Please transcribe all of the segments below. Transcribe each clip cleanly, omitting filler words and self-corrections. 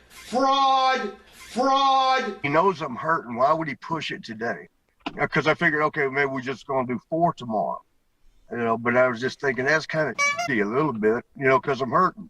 Fraud. He knows I'm hurting. Why would he push it today? Because I figured, okay, maybe we're just going to do 4 tomorrow. But I was just thinking that's kind of a little bit, because I'm hurting.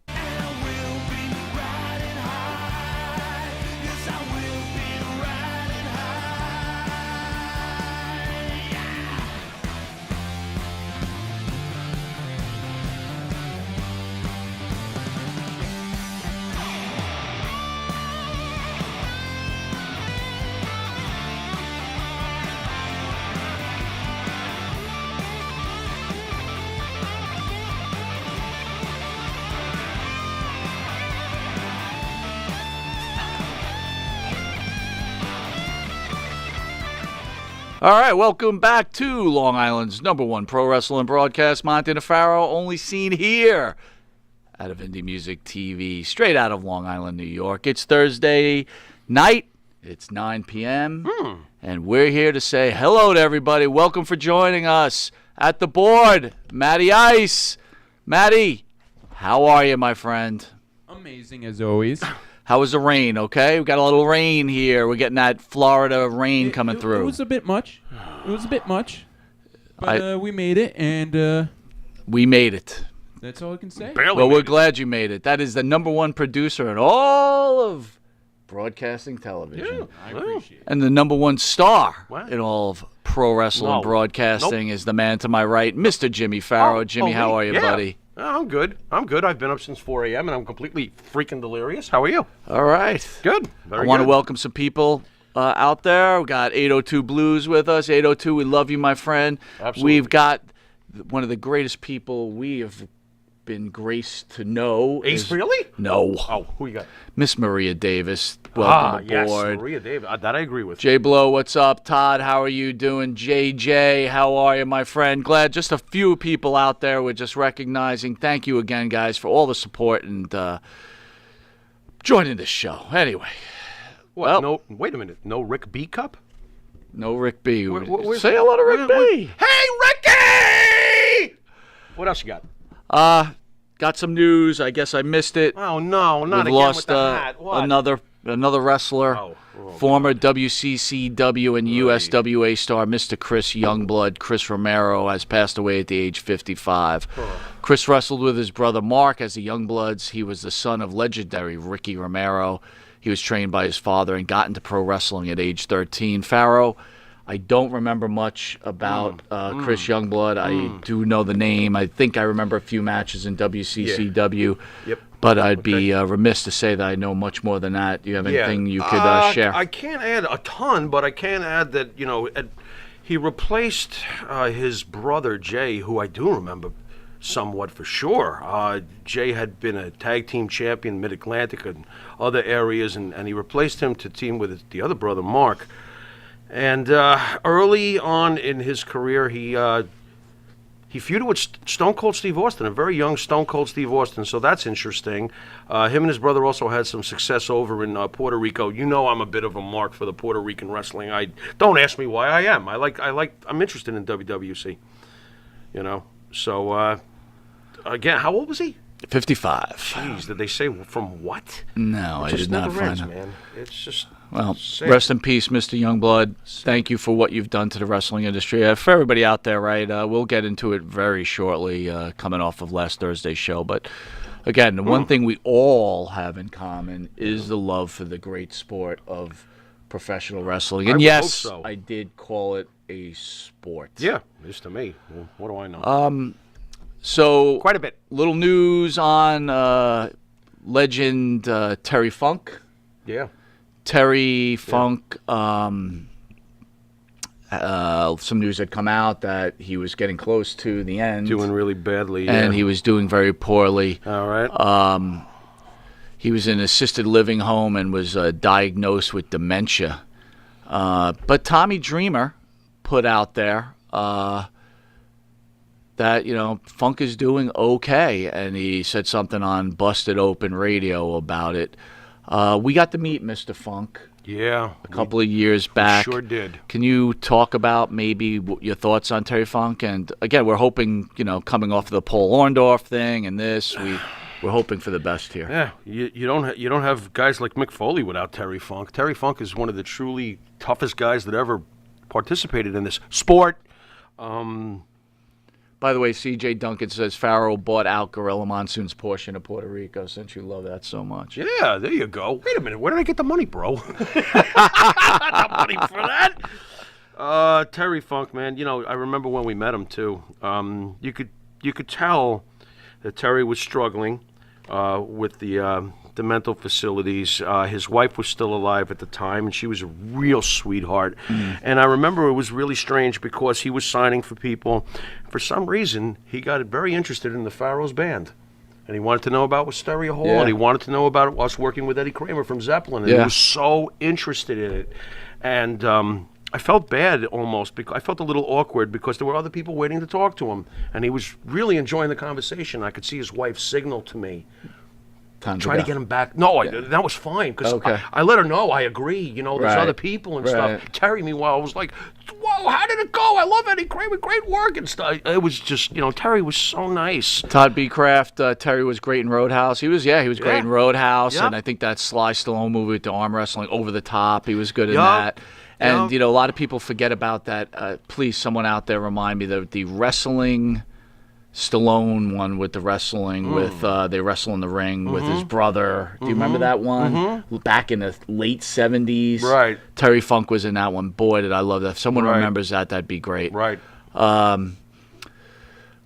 All right, welcome back to Long Island's #1 pro wrestling broadcast. Monte The Pharaoh, only seen here out of Indie Music TV, straight out of Long Island, New York. It's Thursday night. It's 9 p.m., and we're here to say hello to everybody. Welcome for joining us at the board. Matty Ice. Matty, how are you, my friend? Amazing as always. How was the rain, okay? We got a little rain here. We're getting that Florida rain coming through. It was a bit much. But we made it, and we made it. That's all I can say. Well, we're glad you made it. That is the #1 producer in all of broadcasting television. Yeah, I appreciate it. And the #1 star in all of pro wrestling broadcasting is the man to my right, Mr. Jimmy Pharaoh. Jimmy, how are you, buddy? I'm good. I've been up since 4 a.m. and I'm completely freaking delirious. How are you? All right. Good. I want to welcome some people out there. We got 802 Blues with us. 802, we love you, my friend. Absolutely. We've got one of the greatest people we have been graced to know. Ace, really? No. Oh, who you got? Miss Maria Davis. Welcome aboard. Yes, Maria Davis. That I agree with. Jay Blow, what's up? Todd, how are you doing? JJ, how are you, my friend? Glad just a few people out there we're just recognizing. Thank you again, guys, for all the support and joining this show. Anyway. What? No, wait a minute. No Rick B Cup? No Rick B. Say hello to Rick B. Hey, Ricky! What else you got? Got some news. I guess I missed it. Oh, no, not We've again lost with the hat. What? another wrestler, former WCCW and USWA star, Mr. Chris Youngblood. Chris Romero has passed away at the age 55. Chris wrestled with his brother Mark as the Youngbloods. He was the son of legendary Ricky Romero. He was trained by his father and got into pro wrestling at age 13. Pharaoh, I don't remember much about Chris Youngblood. I do know the name. I think I remember a few matches in WCCW. Yep. But I'd be remiss to say that I know much more than that. Do you have anything you could share? I can't add a ton, but I can add that, he replaced his brother, Jay, who I do remember somewhat for sure. Jay had been a tag team champion, Mid-Atlantic and other areas, and he replaced him to team with the other brother, Mark. And early on in his career, he feuded with Stone Cold Steve Austin, a very young Stone Cold Steve Austin, so that's interesting. Him and his brother also had some success over in Puerto Rico. You know I'm a bit of a mark for the Puerto Rican wrestling. Don't ask me why I am. I'm interested in WWC. So, again, how old was he? 55. Jeez, did they say from what? No, I did not find it. Man. It's just... Well, sad. Rest in peace, Mr. Youngblood. Thank you for what you've done to the wrestling industry. For everybody out there, right, we'll get into it very shortly, coming off of last Thursday's show. But, again, the one thing we all have in common is the love for the great sport of professional wrestling. And yes, I did call it a sport. Yeah, it is to me. Well, what do I know? So, quite a bit. Little news on legend Terry Funk. Yeah. Terry Funk, some news had come out that he was getting close to the end. Doing really badly. And he was doing very poorly. All right. He was in an assisted living home and was diagnosed with dementia. But Tommy Dreamer put out there that, Funk is doing okay. And he said something on Busted Open Radio about it. We got to meet Mr. Funk a couple of years back. Sure did. Can you talk about maybe your thoughts on Terry Funk? And, again, we're hoping, coming off of the Paul Orndorff thing and this, We're hoping for the best here. Yeah, you don't have guys like Mick Foley without Terry Funk. Terry Funk is one of the truly toughest guys that ever participated in this sport. By the way, C.J. Duncan says Pharaoh bought out Gorilla Monsoon's portion of Puerto Rico since you love that so much. Yeah, there you go. Wait a minute, where did I get the money, bro? The money for that? Terry Funk, man. You know, I remember when we met him too. You could tell that Terry was struggling with the mental facilities. His wife was still alive at the time, and she was a real sweetheart. And I remember it was really strange because he was signing for people. For some reason, he got very interested in the Pharaohs band. And he wanted to know about Wisteria Hall, and he wanted to know about us working with Eddie Kramer from Zeppelin. And he was so interested in it. And I felt bad almost, because I felt a little awkward because there were other people waiting to talk to him. And he was really enjoying the conversation. I could see his wife signal to me. Trying to get him back. No, that was fine, because I let her know I agree. You know, there's other people and stuff. Terry, meanwhile, was like, whoa, how did it go? I love Eddie Kramer, great work and stuff. It was just, you know, Terry was so nice. Todd B. Kraft, Terry was great in Roadhouse. He was great in Roadhouse, and I think that Sly Stallone movie with the arm wrestling, Over the Top, he was good in that. And, you know, a lot of people forget about that. Please, someone out there remind me, the wrestling Stallone one with the wrestling with they wrestle in the ring with his brother. Do you remember that one? Back in the late 70s. Right. Terry Funk was in that one. Boy, did I love that. If someone remembers that, that'd be great. Right. That's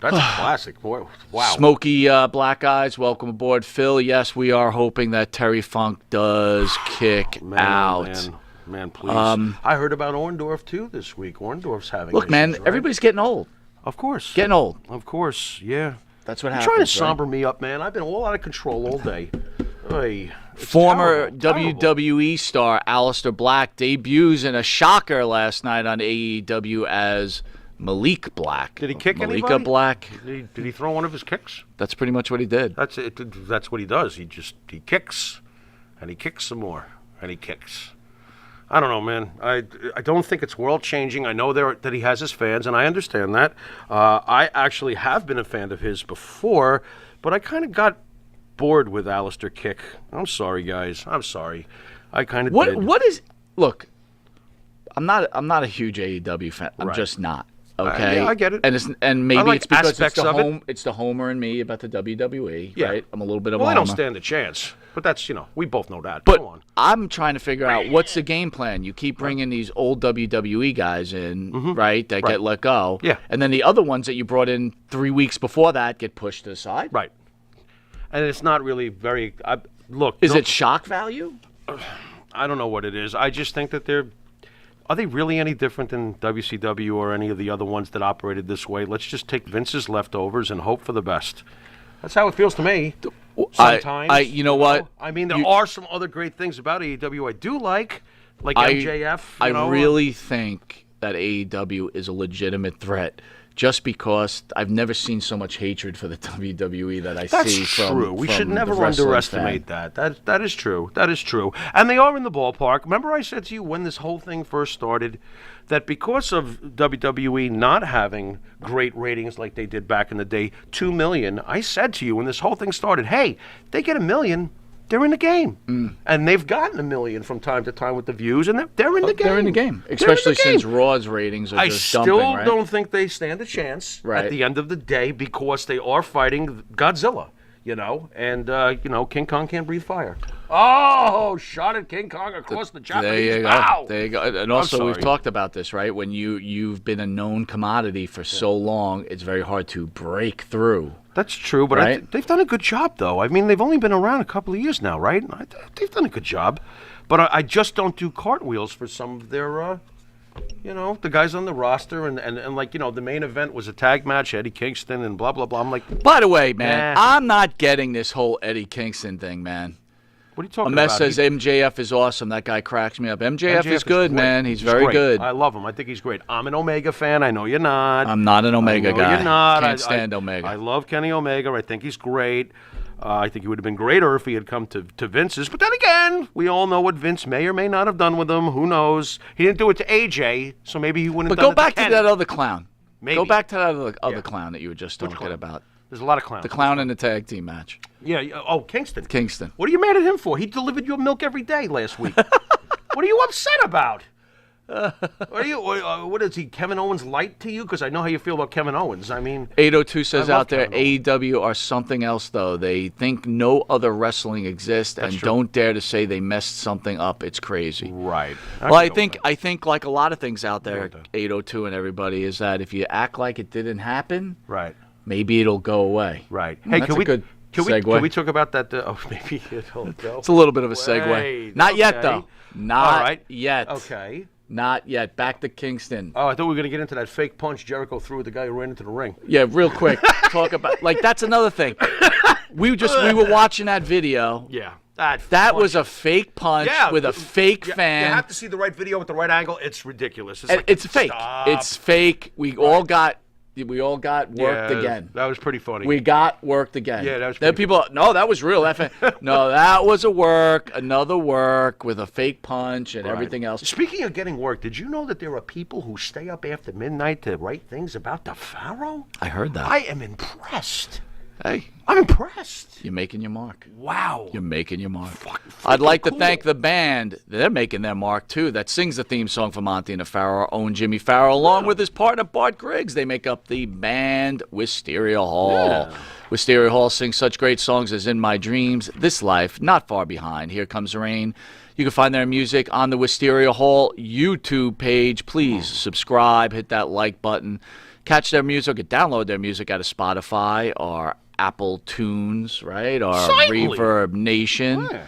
a classic. Boy, wow. Smoky Black Eyes, welcome aboard. Phil, yes, we are hoping that Terry Funk does kick out. Man, please. I heard about Orndorff, too, this week. Orndorff's having Look, issues, man, right? everybody's getting old. Of course. Getting old. Of course, yeah. That's what You're happens. trying to somber me up, man. I've been all out of control all day. Former terrible. WWE star Allister Black debuts in a shocker last night on AEW as Malik Black. Did he kick Malika anybody? Black. Did he throw one of his kicks? That's pretty much what he did. That's it. That's what he does. He kicks, and he kicks some more, and he kicks. I don't know, man. I don't think it's world-changing. I know that he has his fans, and I understand that. I actually have been a fan of his before, but I kind of got bored with Allister Kick. I'm sorry, guys. I'm sorry. I kind of did. What is... Look, I'm not a huge AEW fan. I'm just not. Okay, yeah, I get it. And maybe like it's because aspects it's the Homer and me about the WWE, right? I'm a little bit of well, a I Homer. don't stand a chance. But that's, you know, we both know that. But Go on. I'm trying to figure out what's the game plan. You keep bringing these old WWE guys in, right, that get let go. Yeah. And then the other ones that you brought in 3 weeks before that get pushed to the side. Right. And it's not really very... look... Is it shock value? I don't know what it is. I just think that they're... Are they really any different than WCW or any of the other ones that operated this way? Let's just take Vince's leftovers and hope for the best. That's how it feels to me. Sometimes. You know what? I mean, there are some other great things about AEW I do like MJF. I really think that AEW is a legitimate threat. Just because I've never seen so much hatred for the WWE that I see from... That's true. We should never the wrestling underestimate fan. that is true. That is true. And they are in the ballpark. Remember I said to you when this whole thing first started that because of WWE not having great ratings like they did back in the day, 2 million, I said to you when this whole thing started, hey, they get 1 million, they're in the game. And they've gotten 1 million from time to time with the views, and they're in the game. They're in the game, especially since Raw's ratings are just dumping, right? I still don't think they stand a chance at the end of the day because they are fighting Godzilla, you know, and, you know, King Kong can't breathe fire. Oh, shot at King Kong across the Japanese. There you go. Bow. There you go. And also, we've talked about this, right? When you've been a known commodity for so long, it's very hard to break through. That's true, but they've done a good job, though. I mean, they've only been around a couple of years now, right? They've done a good job. But I just don't do cartwheels for some of their, you know, the guys on the roster. And like, you know, the main event was a tag match, Eddie Kingston and blah, blah, blah. I'm like... By the way, man, I'm not getting this whole Eddie Kingston thing, man. What are you talking Ames about? says MJF is awesome. That guy cracks me up. MJF is good, man. He's very great. good. I love him. I think he's great. I'm an Omega fan. I know you're not. I'm not an Omega guy. You're not. Can't stand Omega. I love Kenny Omega. I think he's great. I think he would have been greater if he had come to Vince's. But then again, we all know what Vince may or may not have done with him. Who knows? He didn't do it to AJ, so maybe he wouldn't have done it to But go back to Kenny. that other clown. Maybe. Go back to that other clown that you were just talking about. There's a lot of clowns. The clown in the tag team match. Yeah. Oh, Kingston. Kingston. What are you mad at him for? He delivered your milk every day last week. What are you upset about? What is he, Kevin Owens light to you? Because I know how you feel about Kevin Owens. I mean, 802 says I love out there, Kevin Owens. AEW are something else, though. They think no other wrestling exists and true. don't dare to say they messed something up. It's crazy. right. Well, I think like a lot of things out there, 802 and everybody, is that if you act like it didn't happen, Right. maybe it'll go away. Right. Hey, that's a good segue. Can we talk about that? Maybe it'll go. It's a little bit of a segue. Wait, Not yet, okay. though. Not All right. yet. Okay. Not yet. Back to Kingston. Oh, I thought we were going to get into that fake punch Jericho threw at the guy who ran into the ring. Yeah, real quick. Talk about that's another thing. We were watching that video. Yeah. That was a fake punch with a fake fan. You have to see the right video with the right angle. It's ridiculous. It's fake. Stop. It's fake. We all got worked again. That was pretty funny. We got worked again. Yeah, that was Then pretty people, no, that was real. No, that was another work with a fake punch and everything else. Speaking of getting work, did you know that there are people who stay up after midnight to write things about the Pharaoh? I heard that. I am impressed. Hey, I'm impressed. you're making your mark. Wow. You're making your mark. I'd like to thank the band. They're making their mark, too. That sings the theme song for Monte the Pharaoh, our own Jimmy Farrow, along with his partner, Bart Griggs. They make up the band Wisteria Hall. Yeah. Wisteria Hall sings such great songs as In My Dreams, This Life, Not Far Behind, Here Comes the Rain. You can find their music on the Wisteria Hall YouTube page. Please subscribe, hit that like button. Catch their music and download their music out of Spotify or Apple Tunes, right? Or Certainly. Reverb Nation. Yeah.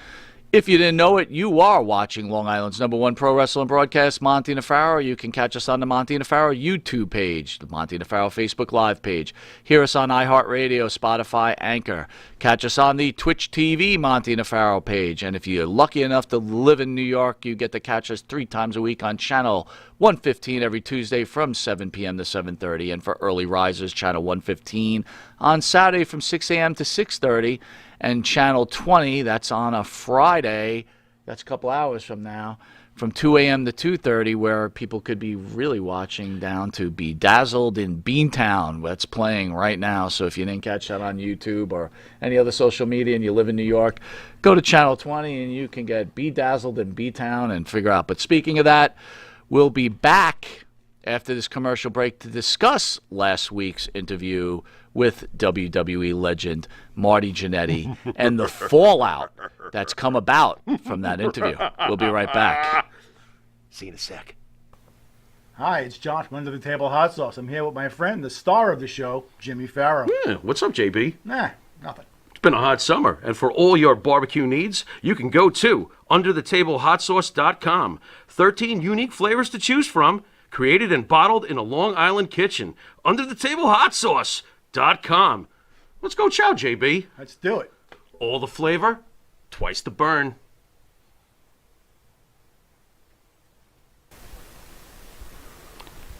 If you didn't know it, you are watching Long Island's #1 pro wrestling broadcast, Monte the Pharaoh. You can catch us on the Monte the Pharaoh YouTube page, the Monte the Pharaoh Facebook Live page. Hear us on iHeartRadio, Spotify, Anchor. Catch us on the Twitch TV Monte the Pharaoh page. And if you're lucky enough to live in New York, you get to catch us 3 times a week on Channel 115 every Tuesday from 7 p.m. to 7:30. And for early risers, Channel 115 on Saturday from 6 a.m. to 6:30. And Channel 20, that's on a Friday, that's a couple hours from now, from 2 a.m. to 2:30, where people could be really watching down to Bedazzled in Beantown. That's playing right now. So if you didn't catch that on YouTube or any other social media and you live in New York, go to Channel 20 and you can get Bedazzled in Beantown and figure out. But speaking of that, we'll be back after this commercial break to discuss last week's interview with WWE legend Marty Jannetty and the fallout that's come about from that interview. We'll be right back. See you in a sec. Hi, it's John from Under the Table Hot Sauce. I'm here with my friend, the star of the show, Jimmy Farrow. Yeah, what's up, JB? Nah, nothing. It's been a hot summer, and for all your barbecue needs, you can go to UnderTheTableHotSauce.com. 13 unique flavors to choose from, created and bottled in a Long Island kitchen. UnderTheTableHotSauce.com. Let's go chow, JB. Let's do it. All the flavor, twice the burn.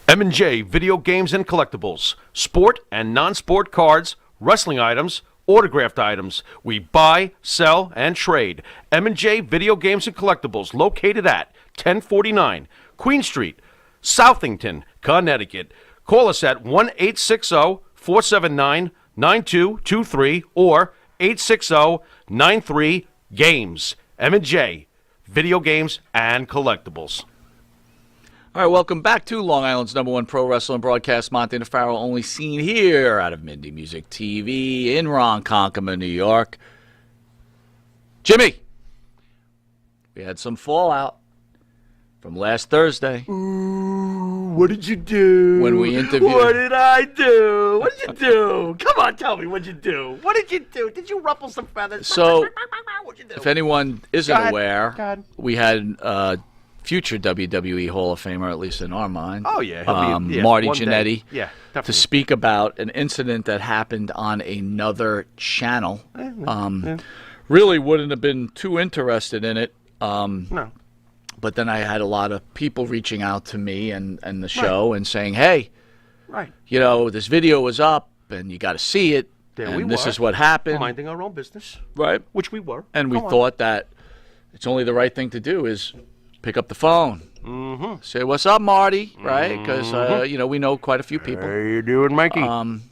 M&J Video Games and Collectibles. Sport and non-sport cards, wrestling items, autographed items. We buy, sell, and trade. M&J Video Games and Collectibles, located at 1049 Queen Street, Southington, Connecticut. Call us at 1-860-479-9223 or 860-93-GAMES. M&J Video Games and Collectibles. All right, welcome back to Long Island's #1 pro wrestling broadcast, Monte the Pharaoh, only seen here out of Mindy Music TV in Ronkonkoma, New York. Jimmy, we had some fallout from last Thursday. What did you do? When we interviewed... What did I do? What did you do? Come on, tell me what you do. What did you do? Did you ruffle some feathers? So, What'd you do? if anyone isn't Go ahead. aware, Go ahead. we had future WWE Hall of Famer, at least in our mind. Oh, yeah. He'll be, Marty one day. Jannetty. Yeah, To definitely. speak about an incident that happened on another channel. Really wouldn't have been too interested in it. No. But then I had a lot of people reaching out to me and the show and saying, hey, Right. you know, this video was up and you got to see it. There and we this were. is what happened. Minding our own business, Right. which we were. And we Come on. thought that it's only the right thing to do is pick up the phone. Mm-hmm. Say, what's up, Marty? Right? Because, you know, we know quite a few people. How you doing, Mikey? Um,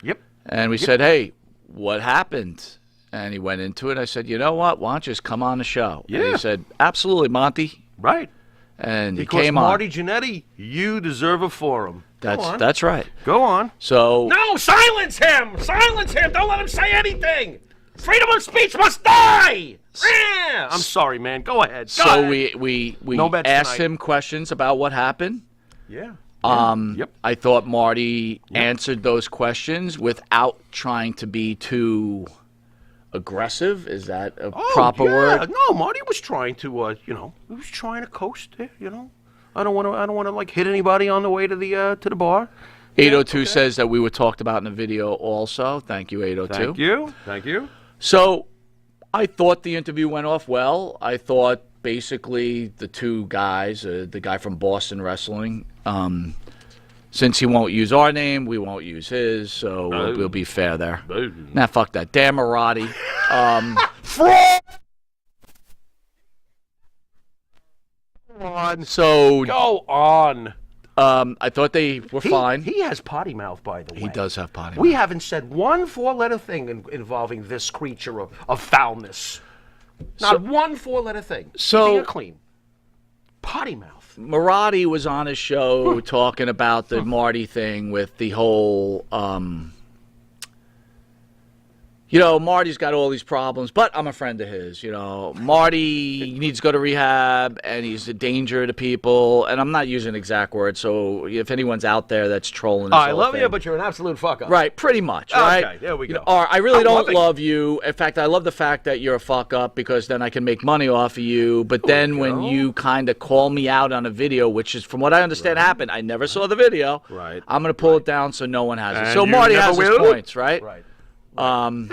yep. And we said, hey, what happened? And he went into it. I said, you know what? Why don't you just come on the show? Yeah. And he said, absolutely, Monty. Right. And he Because came Marty on. Jannetty, you deserve a forum. That's right. Go on. So No, silence him! Silence him! Don't let him say anything! Freedom of speech must die! Yeah. I'm sorry, man. Go ahead. Go so ahead. we No bets asked tonight. him questions about what happened. Yeah. Yep. I thought Marty answered those questions without trying to be too aggressive. Is that a proper word? No, Marty was trying to, he was trying to coast there, I don't want to like hit anybody on the way to the bar. 802 says that we were talked about in the video also. Thank you, 802. Thank you. So I thought the interview went off well. I thought basically the two guys, the guy from Boston Wrestling, since he won't use our name, we won't use his, so we'll be fair there. Nah, fuck that. Damn Marty. Fraud! So Go on. I thought they were fine. He has potty mouth, by the way. He does have potty We mouth. haven't said one four-letter thing involving this creature of foulness. Not one four-letter thing. So- Keeping it clean. Potty mouth. Marty was on his show talking about the Marty thing with the whole, Marty's got all these problems, but I'm a friend of his. Marty needs to go to rehab, and he's a danger to people. And I'm not using exact words, so if anyone's out there that's trolling, I love you, but you're an absolute fuck-up. right, pretty much, right? Okay, there we go. Or I really I'm don't loving- love you. In fact, I love the fact that you're a fuck up because then I can make money off of you. But then when you kind of call me out on a video, which is from what I understand happened, I never saw the video. Right. I'm gonna pull it down so no one has it. And So you Marty never has his will? points, right? Right. Um,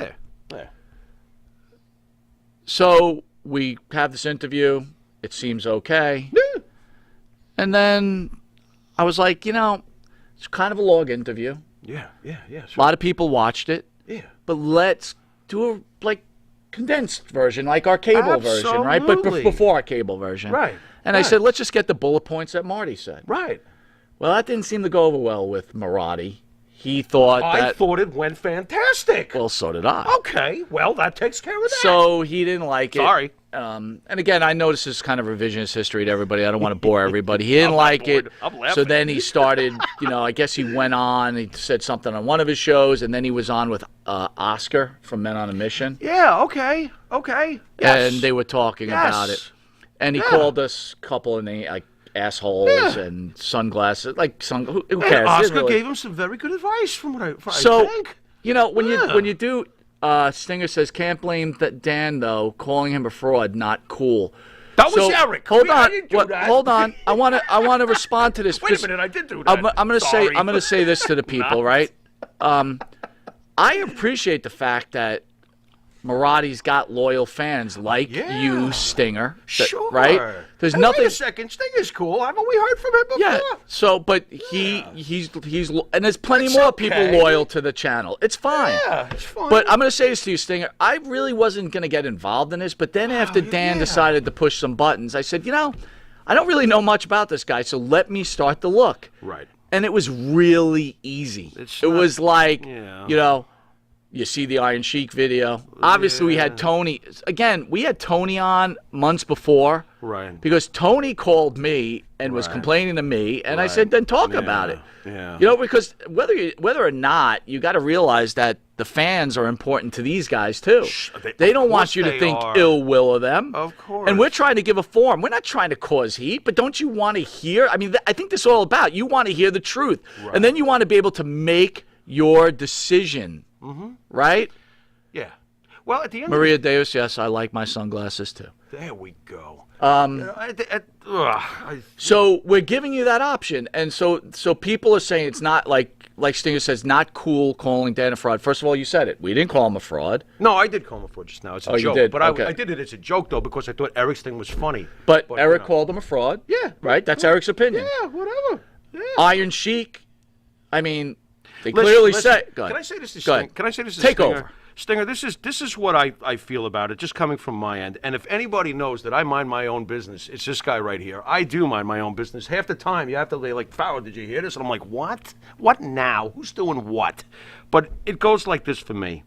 Yeah. So we have this interview. It seems okay. And then I was like, it's kind of a long interview. Yeah. A Sure. lot of people watched it. Yeah. But let's do a condensed version, like our cable version, right? But Absolutely. before our cable version. Right. And I said, let's just get the bullet points that Marty said. Right. Well, that didn't seem to go over well with Marty. He thought I thought it went fantastic. well, so did I. Okay. Well, that takes care of that. So he didn't like it. Sorry. And again, I know this is kind of revisionist history to everybody. I don't want to bore everybody. He didn't like it. I'm laughing. So then he started, I guess he went on. He said something on one of his shows, and then he was on with Oscar from Men on a Mission. Yeah. Okay. Yes. And they were talking about it. And he called us a couple of assholes and sunglasses. Who And cares? Oscar Really. gave him some very good advice from what I So, think. when you do, Stinger says, can't blame Dan, though, calling him a fraud, not cool. That was Eric. Hold on. I didn't do that. Hold on. I want to respond to this. Wait a minute, I did do that. I'm going Sorry. to say this to the people, right? I appreciate the fact that Marty's got loyal fans like you, Stinger. Sure. Right? There's Hey, nothing. Wait a second. Stinger's cool. Haven't we heard from him before? Yeah. So, but he's and there's plenty more people okay. loyal to the channel. It's fine. Yeah, it's fine. But I'm going to say this to you, Stinger. I really wasn't going to get involved in this, but then after Dan decided to push some buttons, I said, I don't really know much about this guy, so let me start to look. Right. And it was really easy. It was like, you see the Iron Sheik video. Obviously, we had Tony. Again, we had Tony on months before. Right. Because Tony called me and was complaining to me, and I said, then talk about it. Yeah. Because whether or not, you got to realize that the fans are important to these guys, too. They don't want you to think ill will of them. Of course. And we're trying to give a forum. We're not trying to cause heat, but don't you want to hear? I mean, I think this is all about. You want to hear the truth. Right. And then you want to be able to make your decision. Mm-hmm. Right? Yeah. Well, at the end Maria Deus, yes, I like my sunglasses, too. There we go. So we're giving you that option, and so people are saying it's not like Stinger says, not cool calling Dan a fraud. First of all, you said it. We didn't call him a fraud. No, I did call him a fraud just now. It's a joke. You did? But Okay. I did it as a joke, though, because I thought Eric's thing was funny. But Eric called him a fraud. Yeah. Right? That's Eric's opinion. Yeah, whatever. Yeah. Iron Sheik, I mean, they clearly say. Go ahead. Can I say this to Go Stinger? ahead. Can I say this to Take Stinger? over. Stinger, this is what I feel about it, just coming from my end. And if anybody knows that I mind my own business, it's this guy right here. I do mind my own business. Half the time, you have to like, Pharaoh, did you hear this? And I'm like, what? What now? Who's doing what? But it goes like this for me.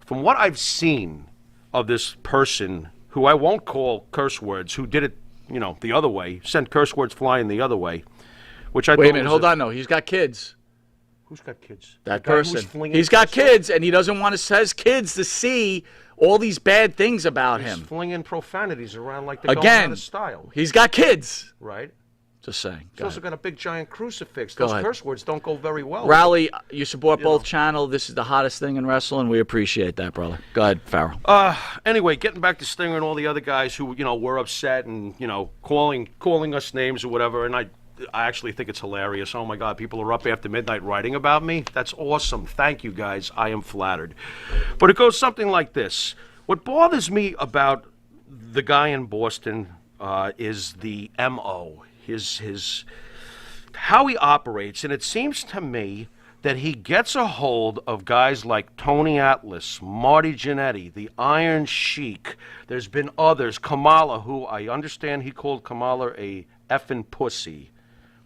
from what I've seen of this person, who I won't call curse words, who did it, the other way, sent curse words flying the other way, which I Wait a thought minute, was hold on. No, he's got kids. Who's got kids? That The guy who's person. flinging He's got curse words? kids, and he doesn't want his kids to see all these bad things about He's him. flinging profanities around like they're going Again, out of style. he's got kids. Right? Just saying. He's also got a big giant crucifix. Go Those ahead. curse words don't go very well. Rowley, you support both channel. This is the hottest thing in wrestling. We appreciate that, brother. Go ahead, Pharaoh. Anyway, getting back to Stinger and all the other guys who, were upset and, calling us names or whatever, and I actually think it's hilarious. Oh, my God, people are up after midnight writing about me. That's awesome. Thank you, guys. I am flattered. But it goes something like this. What bothers me about the guy in Boston is the M.O., his how he operates, and it seems to me that he gets a hold of guys like Tony Atlas, Marty Jannetty, the Iron Sheik. There's been others, Kamala, who I understand he called Kamala a effing pussy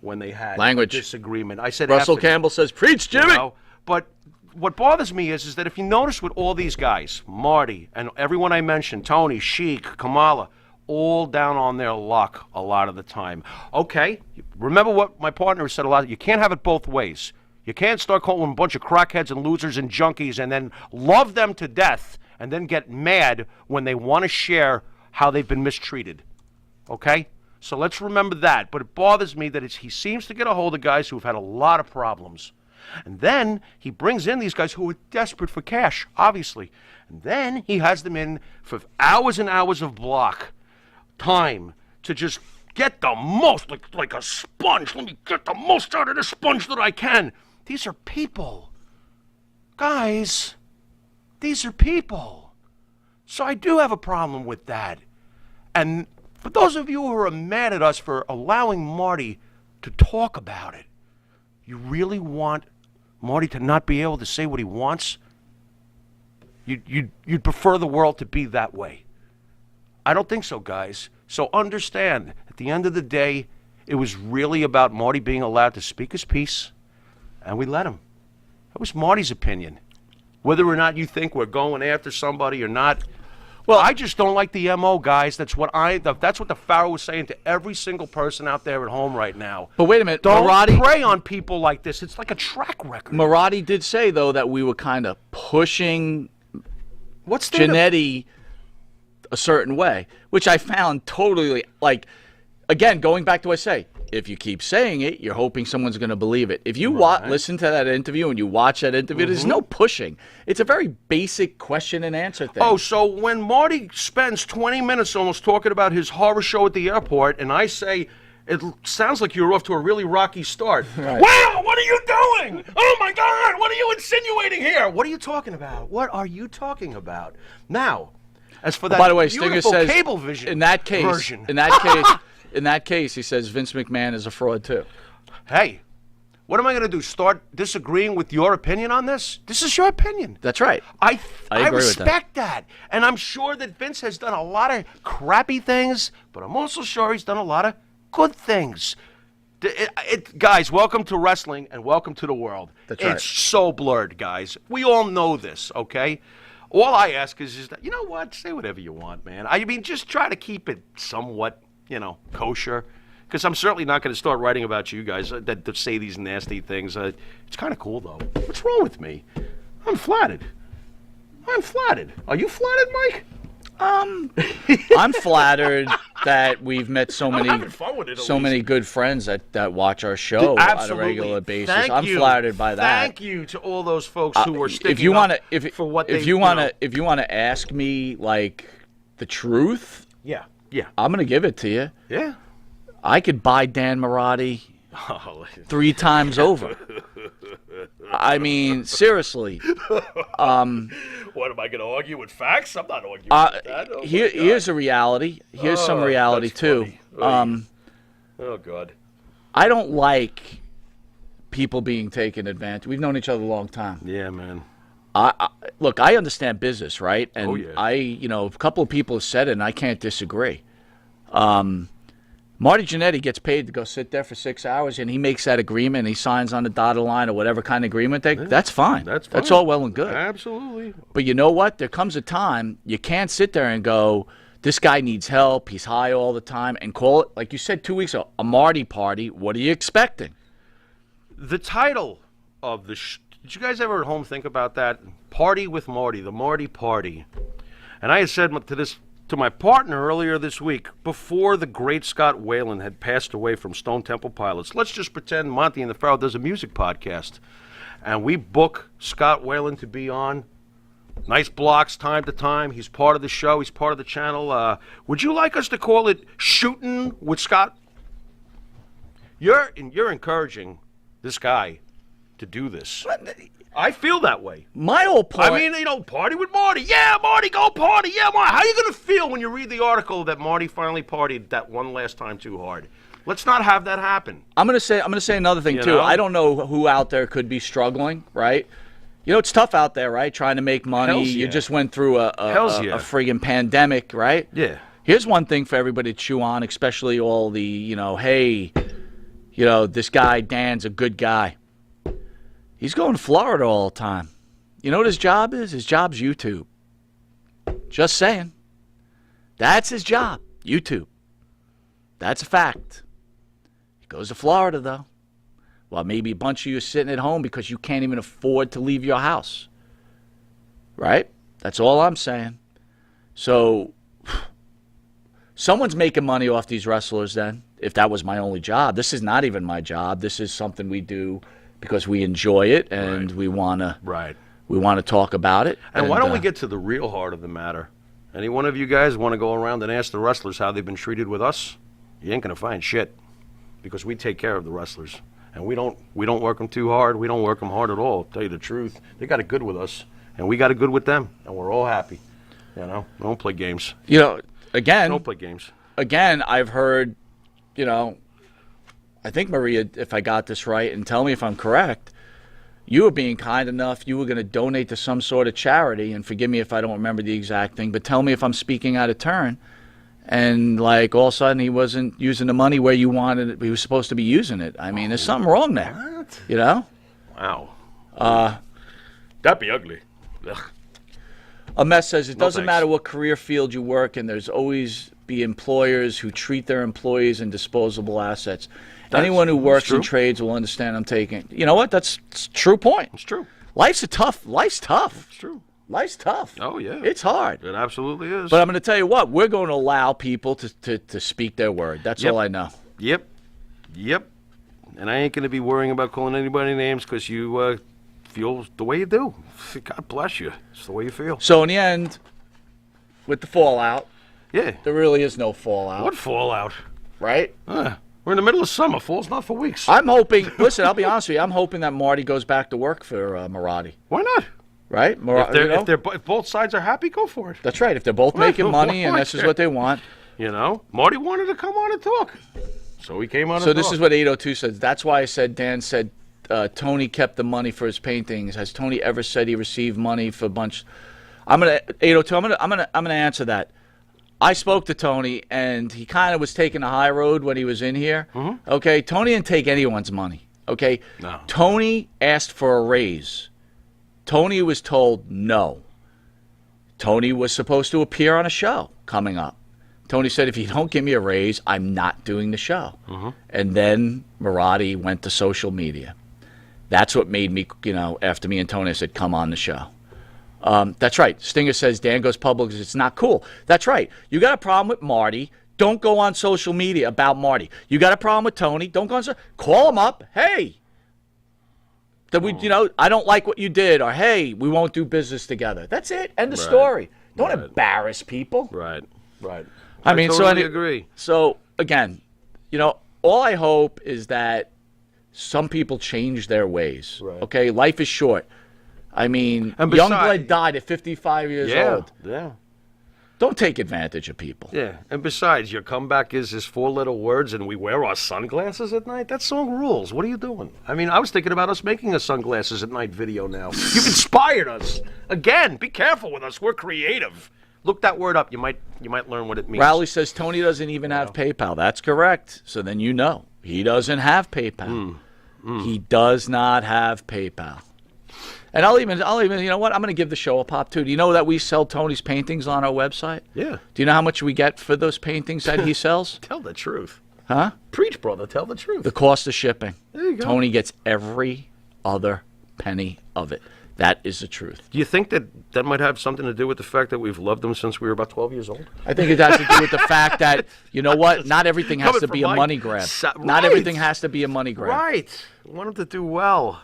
when they had Language. a disagreement. I said Russell effing, Campbell says, preach, Jimmy. But what bothers me is that if you notice with all these guys, Marty and everyone I mentioned, Tony, Sheik, Kamala, all down on their luck a lot of the time. Okay, remember what my partner said a lot, you can't have it both ways. You can't start calling a bunch of crackheads and losers and junkies and then love them to death and then get mad when they want to share how they've been mistreated. Okay? So let's remember that. But it bothers me that he seems to get a hold of guys who've had a lot of problems. And then he brings in these guys who are desperate for cash, obviously. And then he has them in for hours and hours of block time to just get the most, like a sponge. Let me get the most out of this sponge that I can. These are people. Guys, these are people. So I do have a problem with that. And for those of you who are mad at us for allowing Marty to talk about it, you really want Marty to not be able to say what he wants? You'd prefer the world to be that way. I don't think so, guys. So understand, at the end of the day, it was really about Marty being allowed to speak his piece, and we let him. That was Marty's opinion. Whether or not you think we're going after somebody or not, well, I just don't like the MO, guys. That's what the Pharaoh was saying to every single person out there at home right now. But wait a minute, Don't prey on people like this. It's like a track record. Marty did say, though, that we were kind of pushing Jannetty a certain way, which I found totally, again, going back to what I say, if you keep saying it, you're hoping someone's going to believe it. If you listen to that interview and you watch that interview, there's no pushing. It's a very basic question and answer thing. Oh, so when Marty spends 20 minutes almost talking about his horror show at the airport, and I say, it sounds like you're off to a really rocky start. Right. Wow, what are you doing? Oh, my God, what are you insinuating here? What are you talking about? What are you talking about? Now, as for that by the way, Stinger beautiful says, Cablevision in that case, version. In that case, he says Vince McMahon is a fraud too. Hey, what am I going to do? Start disagreeing with your opinion on this? This is your opinion. That's right. I agree respect that. And I'm sure that Vince has done a lot of crappy things, but I'm also sure he's done a lot of good things. Guys, welcome to wrestling and welcome to the world. That's right. It's so blurred, guys. We all know this, okay? All I ask is that, you know what? Say whatever you want, man. I mean, just try to keep it somewhat, kosher. Because I'm certainly not going to start writing about you guys that say these nasty things. It's kind of cool, though. What's wrong with me? I'm flattered. Are you flattered, Mike? I'm flattered that we've met so I'm having fun with it, many good friends that watch our show on a regular basis. I'm flattered by that. Thank you to all those folks who were sticking if you up wanna, for what if you want to ask me the truth, yeah, I'm gonna give it to you. Yeah, I could buy Dan Marati 3 times over. I mean, seriously. What am I going to argue with facts? I'm not arguing with that. Oh here's a reality. Here's some reality too. Oh God. I don't like people being taken advantage. We've known each other a long time. Yeah, man. Look, I understand business, right? And a a couple of people have said it, and I can't disagree. Marty Jannetty gets paid to go sit there for 6 hours, and he makes that agreement, and he signs on the dotted line or whatever kind of agreement. That's fine. That's all well and good. Absolutely. But you know what? There comes a time you can't sit there and go, this guy needs help, he's high all the time, and call it, like you said 2 weeks ago, a Marty party. What are you expecting? The title of the did you guys ever at home think about that? Party with Marty, the Marty Party. And I had said to my partner earlier this week, before the great Scott Whalen had passed away from Stone Temple Pilots, let's just pretend Monty and the Pharaoh does a music podcast. And we book Scott Whalen to be on. Nice blocks time to time. He's part of the show. He's part of the channel. Would you like us to call it Shooting with Scott? You're encouraging this guy to do this. I feel that way. My whole point... I mean, party with Marty. Yeah, Marty, go party. Yeah, Marty. How are you going to feel when you read the article that Marty finally partied that one last time too hard? Let's not have that happen. I'm gonna say another thing, too. I don't know who out there could be struggling, right? You know, it's tough out there, right? Trying to make money. Hells yeah. You just went through a friggin' pandemic, right? Yeah. Here's one thing for everybody to chew on, especially all the, hey, this guy, Dan's a good guy. He's going to Florida all the time. You know what his job is? His job's YouTube. Just saying. That's his job, YouTube. That's a fact. He goes to Florida, though. Well, maybe a bunch of you are sitting at home because you can't even afford to leave your house. Right? That's all I'm saying. So, someone's making money off these wrestlers then, if that was my only job. This is not even my job. This is something we do because we enjoy it and we want to talk about it. And why don't we get to the real heart of the matter? Any one of you guys want to go around and ask the wrestlers how they've been treated with us? You ain't going to find shit because we take care of the wrestlers. And we don't work them too hard. We don't work them hard at all, I'll tell you the truth. They got it good with us, and we got it good with them, and we're all happy. We don't play games. Again, Don't play games. Again, I've heard, I think, Maria, if I got this right, and tell me if I'm correct, you were being kind enough, you were going to donate to some sort of charity, and forgive me if I don't remember the exact thing, but tell me if I'm speaking out of turn. And, all of a sudden, he wasn't using the money where you wanted it. He was supposed to be using it. I mean, there's something wrong there. What? Wow. That'd be ugly. Ugh. A mess says, it doesn't thanks. matter what career field you work in, there's always be employers who treat their employees in disposable assets. Anyone who works in trades will understand I'm taking. You know what? That's a true point. It's true. Life's tough. It's true. Life's tough. Oh, yeah. It's hard. It absolutely is. But I'm going to tell you what, we're going to allow people to speak their word. That's all I know. Yep. And I ain't going to be worrying about calling anybody names because you feel the way you do. God bless you. It's the way you feel. So in the end, with the fallout, yeah, there really is no fallout. What fallout? Right? We're in the middle of summer. Fall's not for weeks. I'm hoping, listen, I'll be honest with you, I'm hoping that Marty goes back to work for Marati. Why not? Right? If both sides are happy, go for it. That's right. If they're both making money and this is what they want. Marty wanted to come on and talk. So he came on and talked. So this is what 802 says. That's why I said, Dan said, Tony kept the money for his paintings. Has Tony ever said he received money for a bunch? 802, I'm gonna answer that. I spoke to Tony, and he kind of was taking the high road when he was in here. Mm-hmm. Okay, Tony didn't take anyone's money. Okay, no. Tony asked for a raise. Tony was told no. Tony was supposed to appear on a show coming up. Tony said, if you don't give me a raise, I'm not doing the show. Mm-hmm. And then Marati went to social media. That's what made me, after me and Tony said, come on the show. That's right. Stinger says Dan goes public because it's not cool. That's right. You got a problem with Marty, don't go on social media about Marty. You got a problem with Tony, don't go on call him up. Hey, I don't like what you did, or hey, we won't do business together. That's it. End of story. Don't embarrass people. Right. I mean, totally agree. So again, all I hope is that some people change their ways. Right. Okay, life is short. I mean, Youngblood died at 55 years old. Yeah. Don't take advantage of people. Yeah, and besides, your comeback is his 4 little words, and we wear our sunglasses at night? That song rules. What are you doing? I mean, I was thinking about us making a sunglasses at night video now. You've inspired us. Again, be careful with us. We're creative. Look that word up. You might learn what it means. Rowley says Tony doesn't even have PayPal. That's correct. So then you know. He doesn't have PayPal. He does not have PayPal. And I'll even, you know what? I'm going to give the show a pop, too. Do you know that we sell Tony's paintings on our website? Yeah. Do you know how much we get for those paintings that he sells? Tell the truth. Huh? Preach, brother. Tell the truth. The cost of shipping. There you go. Tony gets every other penny of it. That is the truth. Do you think that might have something to do with the fact that we've loved him since we were about 12 years old? I think it has to do with the fact that, you know what? Not everything has to be a money grab. Not everything has to be a money grab. Right. I want him to do well.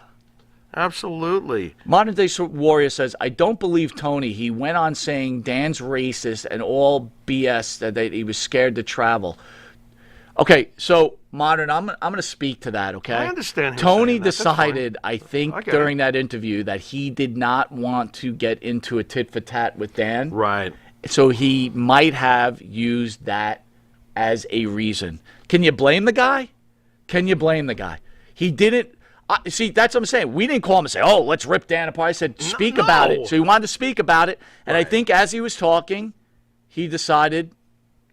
Absolutely. Modern Day Warrior says, I don't believe Tony. He went on saying Dan's racist and all BS that he was scared to travel. Okay, so Modern, I'm going to speak to that, okay? I understand him Tony saying that. That's decided, I think, I get during it. that interview that he did not want to get into a tit-for-tat with Dan. Right. So he might have used that as a reason. Can you blame the guy? Can you blame the guy? He didn't. See, that's what I'm saying. We didn't call him and say, oh, let's rip Dan apart. I said, speak about it. So he wanted to speak about it. And I think as he was talking, he decided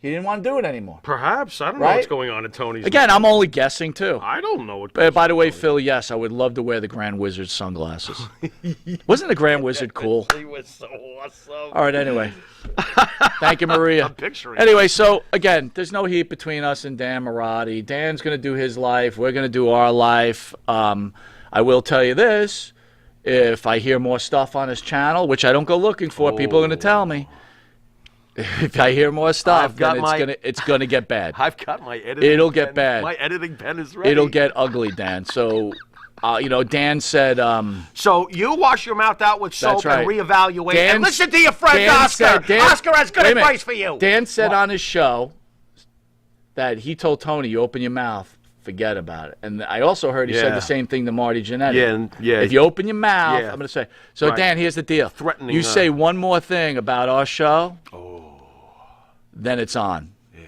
he didn't want to do it anymore. Perhaps. I don't know Right? what's going on in Tony's Again, life. I'm only guessing, too. I don't know what By the way, Phil, yes, I would love to wear the Grand Wizard sunglasses. Wasn't the Grand Wizard cool? He was so awesome. All right, anyway. Thank you, Maria. I'm picturing Anyway, so, again, there's no heat between us and Dan Marotti. Dan's going to do his life. We're going to do our life. I will tell you this. If I hear more stuff on his channel, which I don't go looking for, people are going to tell me. If I hear more stuff, then it's gonna get bad. I've got my editing It'll pen. get bad. My editing pen is ready. It'll get ugly, Dan. So, Dan said. So you wash your mouth out with soap right. and reevaluate. Dan- and listen to your friend Dan Oscar. said- Dan- Oscar has good wait a minute. advice for you. Dan said on his show that he told Tony, "You open your mouth, forget about it." And I also heard he said Yeah. the same thing to Marty Jannetty. Yeah. If you open your mouth, Yeah. I'm going to say. So, Right. Dan, here's the deal. Threatening, You say one more thing about our show, then it's on. Yeah.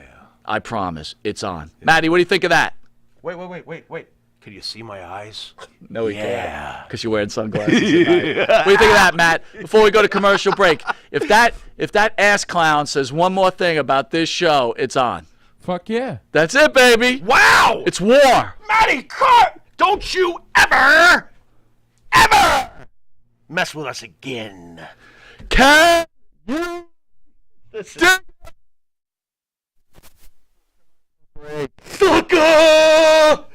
I promise. It's on. Maddie, what do you think of that? Wait. Can you see my eyes? No, he can't. Because you're wearing sunglasses tonight. What do you think of that, Matt? Before we go to commercial break, if that ass clown says one more thing about this show, it's on. Fuck yeah. That's it, baby. Wow! It's war. Matty, Kurt! Don't you ever mess with us again. Can you Sucker!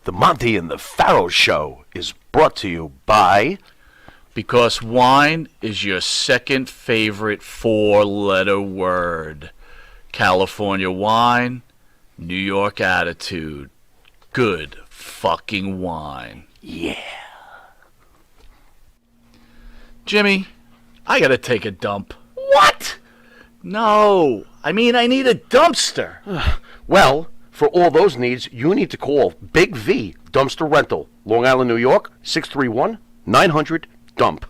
The Monte and the Pharaoh Show is brought to you by... Because wine is your second favorite four-letter word. California wine, New York attitude. Good fucking wine. Yeah. Jimmy, I gotta take a dump. What? No, I mean I need a dumpster. Well, for all those needs, you need to call Big V Dumpster Rental, Long Island, New York, 631-900-DUMP.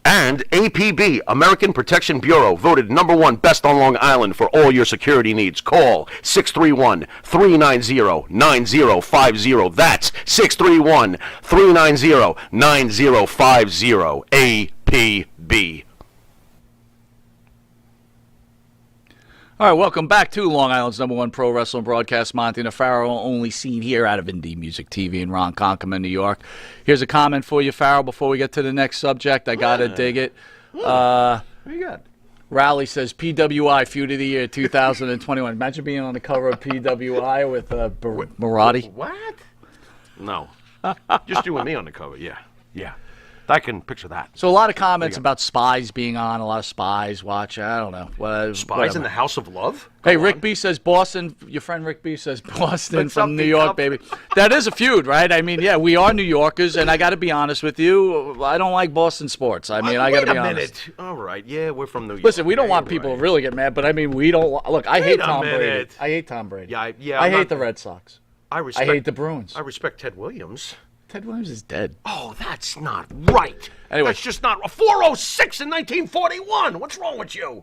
And APB, American Protection Bureau, voted #1 best on Long Island for all your security needs. Call 631-390-9050. That's 631-390-9050. APB. All right, welcome back to Long Island's #1 pro wrestling broadcast, Monte The Pharaoh, only seen here out of Indie Music TV in Ronkonkoma, New York. Here's a comment for you, Pharaoh, before we get to the next subject. I got to dig it. What do you got? Rowley says, PWI Feud of the Year 2021. Imagine being on the cover of PWI with Marotti. What? No. Just you and me on the cover, yeah. I can picture that. So a lot of comments about spies being on, a lot of spies watching. I don't know. Spies whatever. in the House of Love? Hey, Go Rick on. B says Boston. Your friend Rick B says Boston What's up, from New Big York, Cup? baby. That is a feud, right? I mean, yeah, we are New Yorkers, and I got to be honest with you. I don't like Boston sports. I mean, I got to be honest. All right, yeah, we're from New York. Listen, we don't Yeah, want you're people right. to really get mad, but I mean, we don't. Look, I hate Wait a Tom Brady. minute. I hate Tom Brady. Yeah, I I'm hate not- the Red Sox. I respect. I hate the Bruins. I respect Ted Williams. Ted Williams is dead. Oh, that's not right. Anyway. That's just not 406 in 1941. What's wrong with you?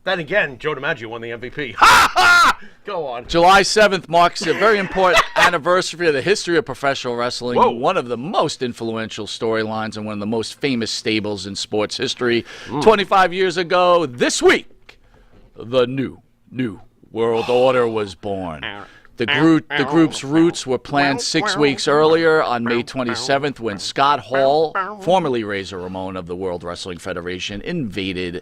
Then again, Joe DiMaggio won the MVP. Ha ha! Go on. July 7th marks a very important anniversary of the history of professional wrestling. Whoa. One of the most influential storylines and one of the most famous stables in sports history. 25 years ago, this week, the new World Order was born. The group's roots were planned 6 weeks earlier on May 27th when Scott Hall, formerly Razor Ramon of the World Wrestling Federation, invaded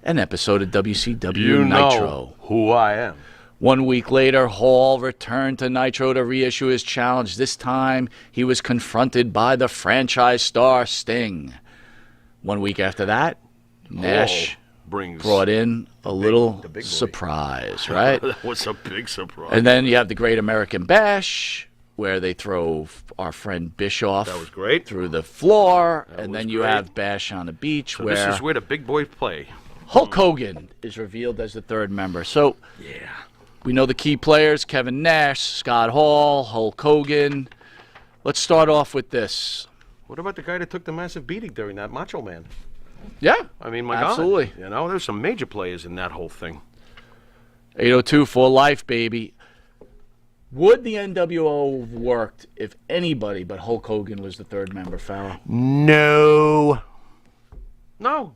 an episode of WCW You Nitro. know who I am. 1 week later, Hall returned to Nitro to reissue his challenge. This time, he was confronted by the franchise star Sting. 1 week after that, Nash brings brought in a little the big boy. surprise, right? That was a big surprise. And then you have the Great American Bash, where they throw our friend Bischoff That was great. through the floor. That And then was you great. have Bash on the beach, So where this is where the big boys play. Hulk Hogan is revealed as the third member. So we know the key players: Kevin Nash, Scott Hall, Hulk Hogan. Let's start off with this. What about the guy that took the massive beating during that, Macho Man? Yeah, I mean, my absolutely. God. You know, there's some major players in that whole thing. 802 for life, baby. Would the NWO have worked if anybody but Hulk Hogan was the third member, Pharaoh? No. No.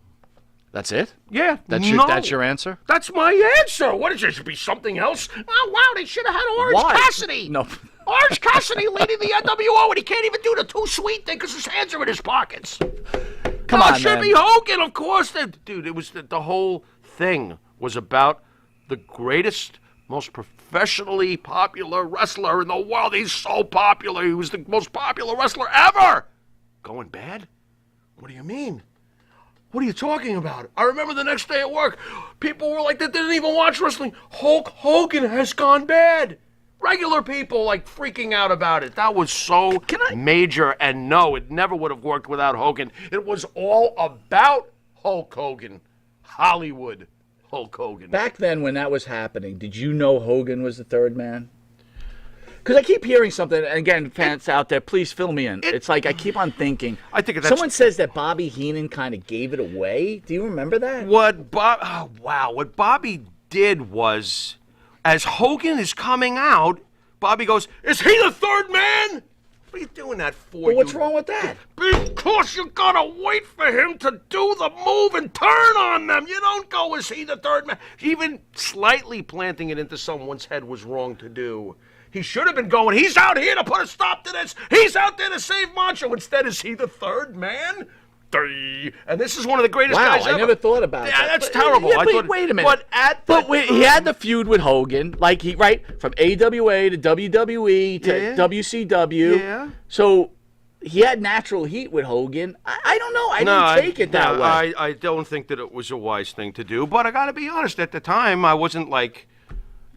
That's it? Yeah. That's your answer? That's my answer. What is there? Should be something else? Oh, wow, they should have had Orange Why? Cassidy. No. Orange Cassidy leading the NWO, and he can't even do the too sweet thing because his hands are in his pockets. Come No, on, it should man. be Hogan, of course. Dude, it was the whole thing was about the greatest, most professionally popular wrestler in the world. He's so popular. He was the most popular wrestler ever. Going bad? What do you mean? What are you talking about? I remember the next day at work, people were like, they didn't even watch wrestling. Hulk Hogan has gone bad. Regular people like freaking out about it. That was so major. And no, it never would have worked without Hogan. It was all about Hulk Hogan. Hollywood Hulk Hogan. Back then when that was happening, did you know Hogan was the third man? Because I keep hearing something, and again, fans out there, please fill me in. It's like I keep on thinking. I think that's- someone says that Bobby Heenan kind of gave it away. Do you remember that? What Bobby did was, as Hogan is coming out, Bobby goes, "Is he the third man?" What are you doing that for? But what's wrong with that? Because you gotta wait for him to do the move and turn on them. You don't go, "Is he the third man?" Even slightly planting it into someone's head was wrong to do. He should have been going, "He's out here to put a stop to this. He's out there to save Macho." Instead, "Is he the third man?" And this is one of the greatest guys ever. I never thought about Yeah, that. that's But- terrible. yeah, I but thought- wait a minute. But at the he had the feud with Hogan, like from AWA to WWE to Yeah. WCW. Yeah. So he had natural heat with Hogan. I don't know. I didn't take it that way. I don't think that it was a wise thing to do. But I got to be honest, at the time, I wasn't like,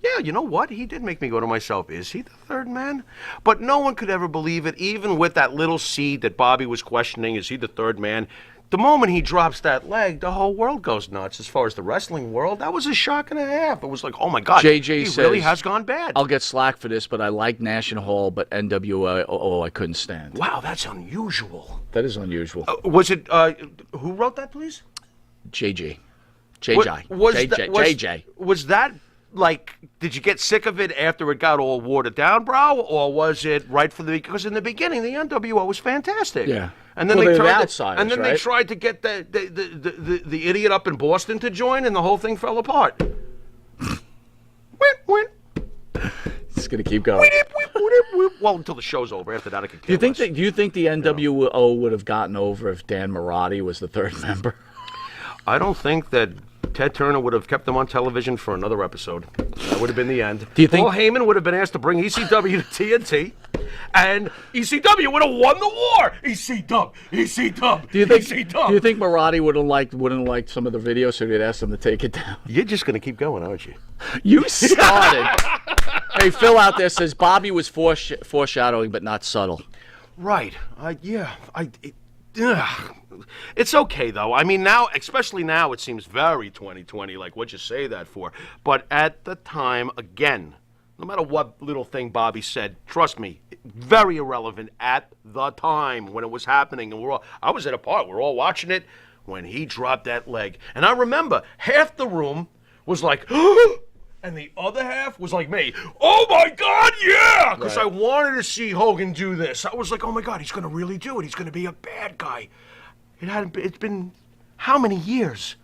yeah, you know what? He did make me go to myself, "Is he the third man?" But no one could ever believe it, even with that little seed that Bobby was questioning, "Is he the third man?" The moment he drops that leg, the whole world goes nuts. As far as the wrestling world, that was a shock and a half. It was like, oh my God, JJ he says, really has gone bad. I'll get slack for this, but I like Nash and Hall, but NWO I couldn't stand. Wow, that's unusual. That is unusual. Was it, who wrote that, please? JJ. Was that, like, did you get sick of it after it got all watered down, bro? Or was it right from the, because in the beginning, the NWO was fantastic. Yeah. And then Well, they they're tried outsiders, and then they right? tried to get the idiot up in Boston to join, and the whole thing fell apart. It's gonna keep going. Well, until the show's over. After that, I could care Do less. you think the NWO would have gotten over if Dan Marotti was the third member? I don't think that Ted Turner would have kept them on television for another episode. That would have been the end. Do you think- Paul Heyman would have been asked to bring ECW to TNT, and ECW would have won the war? ECW. Do you think Marotti wouldn't liked some of the videos, so he'd ask them to take it down? You're just gonna keep going, aren't you? You started. Hey, Phil out there says Bobby was foreshadowing, but not subtle. Right. It's okay, though. I mean, now, especially now, it seems very 2020, like, what'd you say that for? But at the time, again, no matter what little thing Bobby said, trust me, very irrelevant at the time when it was happening. And I was at a part, we're all watching it, when he dropped that leg. And I remember half the room was like, and the other half was like me. Oh my God, yeah! Because I wanted to see Hogan do this. I was like, oh my God, he's going to really do it. He's going to be a bad guy. It's been how many years?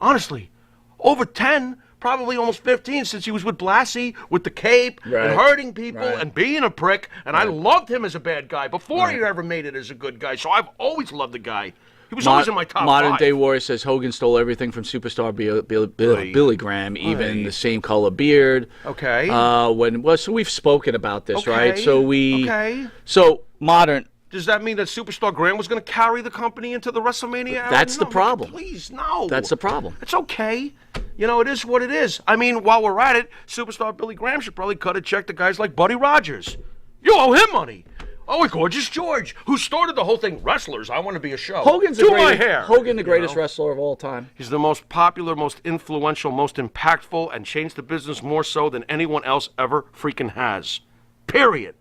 Honestly, over 10, probably almost 15 since he was with Blassie, with the cape, and hurting people and being a prick. And I loved him as a bad guy before he ever made it as a good guy. So I've always loved the guy. He was always in my top Modern 5. Day Warrior says Hogan stole everything from superstar Billy Graham, even the same color beard. Okay. So we've spoken about this, right? So Modern. Does that mean that Superstar Graham was going to carry the company into the WrestleMania era? That's the problem. Please, no. That's the problem. It's okay. You know, it is what it is. I mean, while we're at it, Superstar Billy Graham should probably cut a check to guys like Buddy Rogers. You owe him money. Oh, Gorgeous George, who started the whole thing. Wrestlers, I want to be a show. Hogan, the greatest wrestler of all time. He's the most popular, most influential, most impactful, and changed the business more so than anyone else ever freaking has. Period.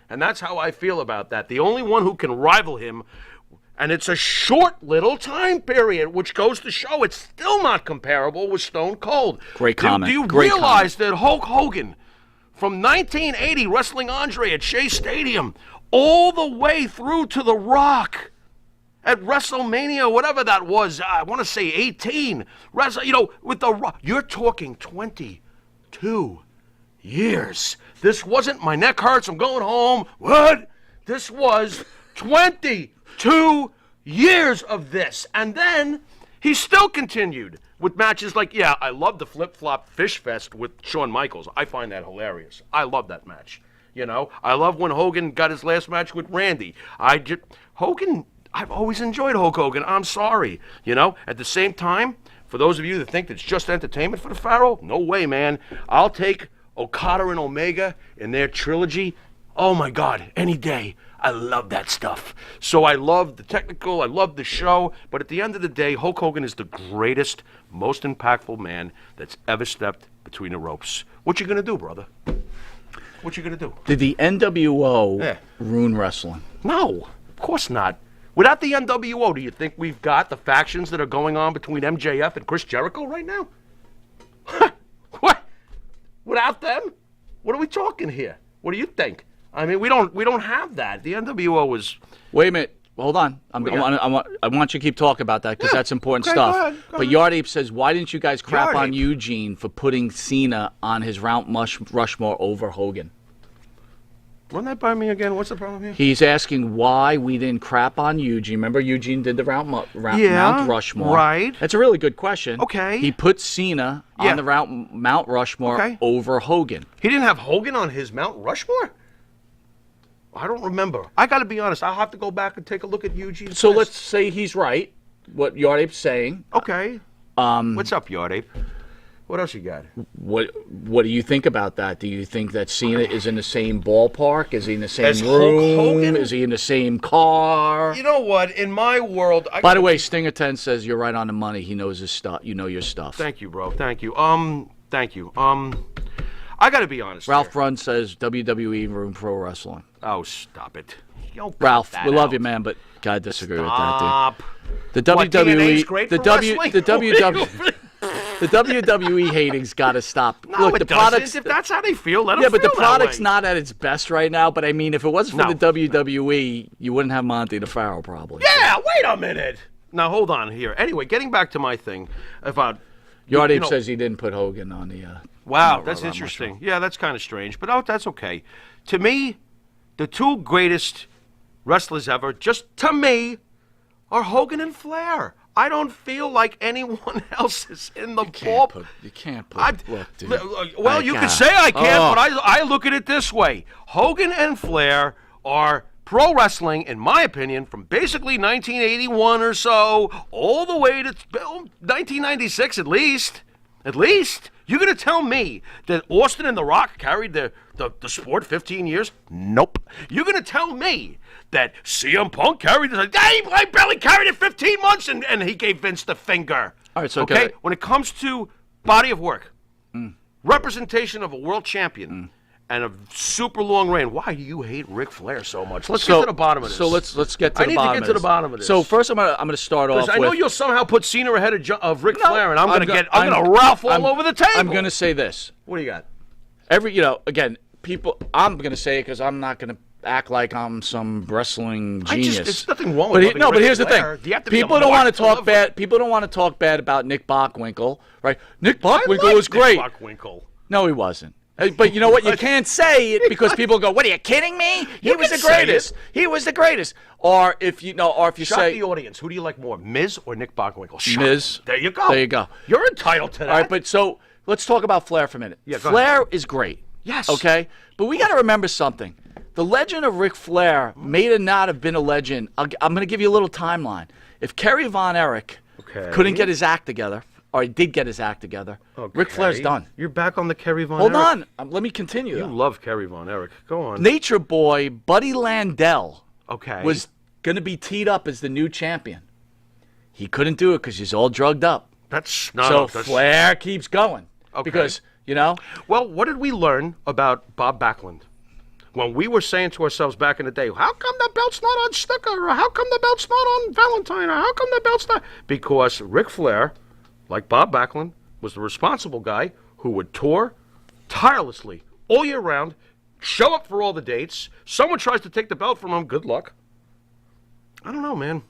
And that's how I feel about that. The only one who can rival him, and it's a short little time period, which goes to show it's still not comparable with Stone Cold. Great comment. Do you realize that Hulk Hogan, from 1980 wrestling Andre at Shea Stadium, all the way through to The Rock at WrestleMania, whatever that was, I want to say 18, with The Rock, you're talking 22 years. This wasn't my neck hurts, I'm going home. What? This was 22 years of this. And then he still continued with matches like, I love the flip-flop fish fest with Shawn Michaels. I find that hilarious. I love that match. I love when Hogan got his last match with Randy. I've always enjoyed Hulk Hogan. I'm sorry. At the same time, for those of you that think it's just entertainment for the Pharaoh, no way, man. I'll take Okada and Omega in their trilogy. Oh my God, any day. I love that stuff. So I love the technical, I love the show, but at the end of the day, Hulk Hogan is the greatest, most impactful man that's ever stepped between the ropes. What you gonna do, brother? What you gonna do? Did the NWO ruin wrestling? No, of course not. Without the NWO, do you think we've got the factions that are going on between MJF and Chris Jericho right now? What? Without them? What are we talking here? What do you think? I mean, we don't have that. The NWO was. Wait a minute. Hold on. I want you to keep talking about that because that's important stuff. Go ahead. But Yardape says, why didn't you guys crap on Eugene for putting Cena on his Mount Rushmore over Hogan? Run that by me again. What's the problem here? He's asking why we didn't crap on Eugene. Remember, Eugene did the Mount Rushmore. Right. That's a really good question. Okay. He put Cena on the Mount Rushmore over Hogan. He didn't have Hogan on his Mount Rushmore? I don't remember. I got to be honest. I'll have to go back and take a look at Eugene's So list. let's say he's right, what Yardape's saying. Okay. What's up, Yardape? What else you got? What do you think about that? Do you think that Cena is in the same ballpark? Is he in the same As room? Hulk Hogan? Is he in the same car? You know what? In my world... By the way, Stinger 10 says you're right on the money. He knows his stuff. You know your stuff. Thank you, bro. Thank you. Thank you. I got to be honest. Ralph Run says WWE room pro wrestling. Oh, stop it. Ralph, we love you, man, but gotta disagree with that, dude. The What, WWE, TNA's great for wrestling? The WWE hating's got to stop. No, Look, it doesn't. If that's how they feel, let them yeah, but the feel that product's way. not at its best right now. But I mean, if it wasn't for No. the WWE, you wouldn't have Monte the Pharaoh probably. Yeah, wait a minute. Now, hold on here. Anyway, getting back to my thing about... Yardape says he didn't put Hogan on the... Wow, that's interesting. Yeah, that's kind of strange, but that's okay. To me, the two greatest wrestlers ever, just to me, are Hogan and Flair. I don't feel like anyone else is in the ballpark. You can't put... Look, dude. Well, you can say I can't, but I look at it this way. Hogan and Flair are pro wrestling, in my opinion, from basically 1981 or so, all the way to 1996 at least. At least. You're going to tell me that Austin and The Rock carried the sport 15 years? Nope. You're going to tell me that CM Punk carried it? I barely carried it 15 months, and he gave Vince the finger. All right, so when it comes to body of work, representation of a world champion, and a super long reign. Why do you hate Ric Flair so much? Let's get to the bottom of this. So let's get to the bottom. I need to get to the bottom of this. So first, I'm gonna start off. I know you'll somehow put Cena ahead of Ric Flair, and I'm gonna Ralph all over the table. I'm gonna say this. What do you got? Again, people. I'm gonna say it because I'm not gonna act like I'm some wrestling genius. There's nothing wrong with but here's the Flair. thing. People don't want to talk bad. People don't want to talk bad about Nick Bockwinkel, right? Nick Bockwinkel was great. Nick Bockwinkel. No, he wasn't. But you know what? You can't say it because people go, "What are you kidding me? He was the greatest. He was the greatest." Or if you Shock say the audience, who do you like more, Miz or Nick Bockwinkel? Miz. There you go. There you go. You're entitled to that. All right, but so let's talk about Flair for a minute. Yeah, go Flair ahead. is great. Yes. Okay, but we got to remember something. The legend of Ric Flair may not have been a legend. I'm going to give you a little timeline. If Kerry Von Erich couldn't get his act together, or he did get his act together, Ric Flair's done. You're back on the Kerry Von Hold Erich. on. Let me continue. You love Kerry Von Erich. Go on. Nature Boy Buddy Landell Okay. was going to be teed up as the new champion. He couldn't do it because he's all drugged up. That's not. So Flair keeps going. Okay. Because, Well, what did we learn about Bob Backlund? When we were saying to ourselves back in the day, how come the belt's not on Snooker? Or how come the belt's not on Valentine? Or how come the belt's not? Because Ric Flair, like Bob Backlund, was the responsible guy who would tour tirelessly all year round, show up for all the dates. Someone tries to take the belt from him, good luck. I don't know, man.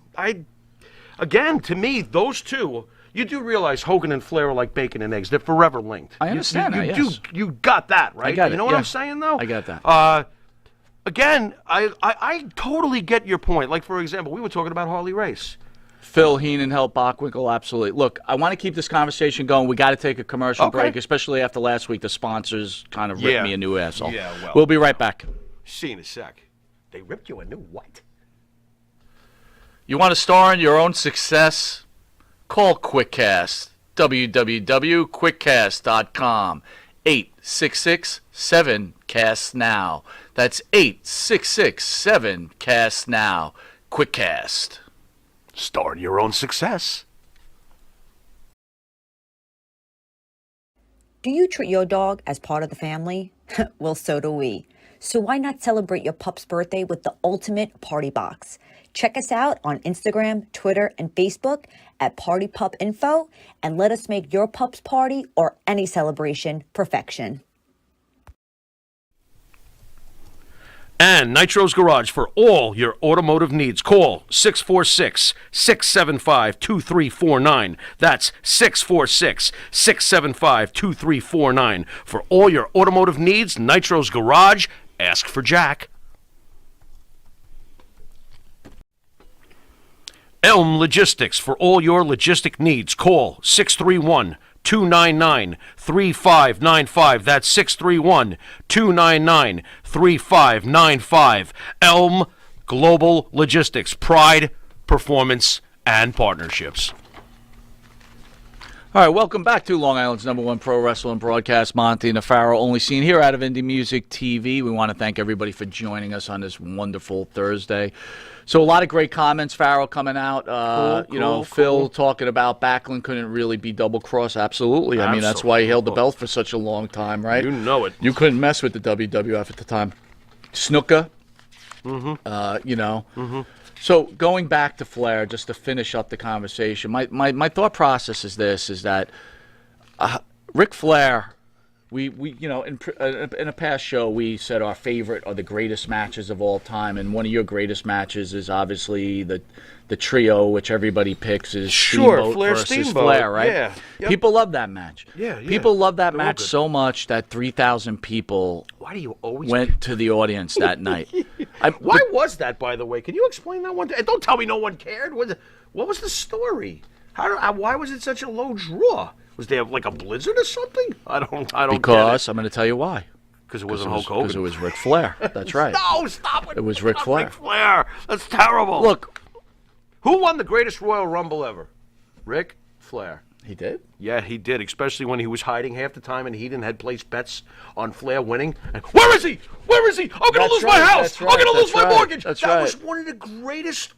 Again, to me, those two, you do realize Hogan and Flair are like bacon and eggs. They're forever linked. I understand that, yes. You got that, right? I got it, You know what I'm saying, though? I got that. Again, I totally get your point. Like, for example, we were talking about Harley Race. Phil Heenan helped Bockwinkel, absolutely. Look, I want to keep this conversation going. We got to take a commercial break, especially after last week. The sponsors kind of ripped me a new asshole. Yeah, well. We'll be right back. See you in a sec. They ripped you a new what? You want to star in your own success? Call QuickCast. www.quickcast.com. 866-7-CAST-NOW. That's 866-7-CAST-NOW. QuickCast. Star in your own success. Do you treat your dog as part of the family? Well, so do we. So why not celebrate your pup's birthday with the ultimate party box? Check us out on Instagram, Twitter, and Facebook at Party Pup Info, and let us make your pup's party or any celebration perfection. And Nitro's Garage for all your automotive needs. Call 646-675-2349. That's 646-675-2349. For all your automotive needs, Nitro's Garage. Ask for Jack. Elm Logistics for all your logistic needs. Call 631-299-3595. That's 631-299-3595. Elm Global Logistics. Pride, performance, and partnerships. All right, welcome back to Long Island's #1 pro wrestling broadcast, Monte The Pharaoh, only seen here out of Indie Music TV. We want to thank everybody for joining us on this wonderful Thursday. So a lot of great comments, Pharaoh, coming out. Phil talking about Backlund couldn't really be double-crossed. Absolutely. I mean, that's why he held the belt for such a long time, right? You know it. You couldn't mess with the WWF at the time. Snuka, So going back to Flair, just to finish up the conversation, my thought process is this: is that Ric Flair, we in a past show we said our favorite are the greatest matches of all time, and one of your greatest matches is obviously the trio, which everybody picks is Steamboat Flair versus Steamboat. Flair, right? Yeah. Yep. People love that match. Yeah. People love that They're all match good. so much that 3,000 people Why do you always went to the audience that night. Why was that, by the way? Can you explain that one? Don't tell me no one cared. What was the story? Why was it such a low draw? Was there like a blizzard or something? I don't Because I'm going to tell you why. Because it wasn't Hulk Hogan. Because it was Ric Flair. That's right. No, stop it. It was Ric Flair. Ric Flair. That's terrible. Look, who won the greatest Royal Rumble ever? Ric Flair. he did. Yeah, he did, especially when he was hiding half the time and Heaton had placed bets on Flair winning. And, where is he? Where is he? I'm going to lose my house. I'm going to lose my mortgage. That's that right. was one of the greatest.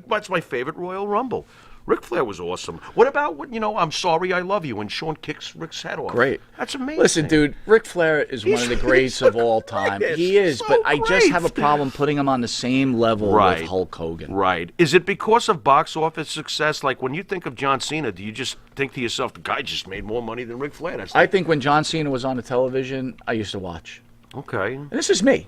That's my favorite Royal Rumble. Ric Flair was awesome. What about when, I'm sorry, I love you, when Shawn kicks Rick's head off? Great. That's amazing. Listen, dude, Ric Flair is one of the greats of all time. He is, but I just have a problem putting him on the same level with Hulk Hogan. Right. Is it because of box office success? Like, when you think of John Cena, do you just think to yourself, the guy just made more money than Ric Flair? I think when John Cena was on the television, I used to watch. Okay. And this is me.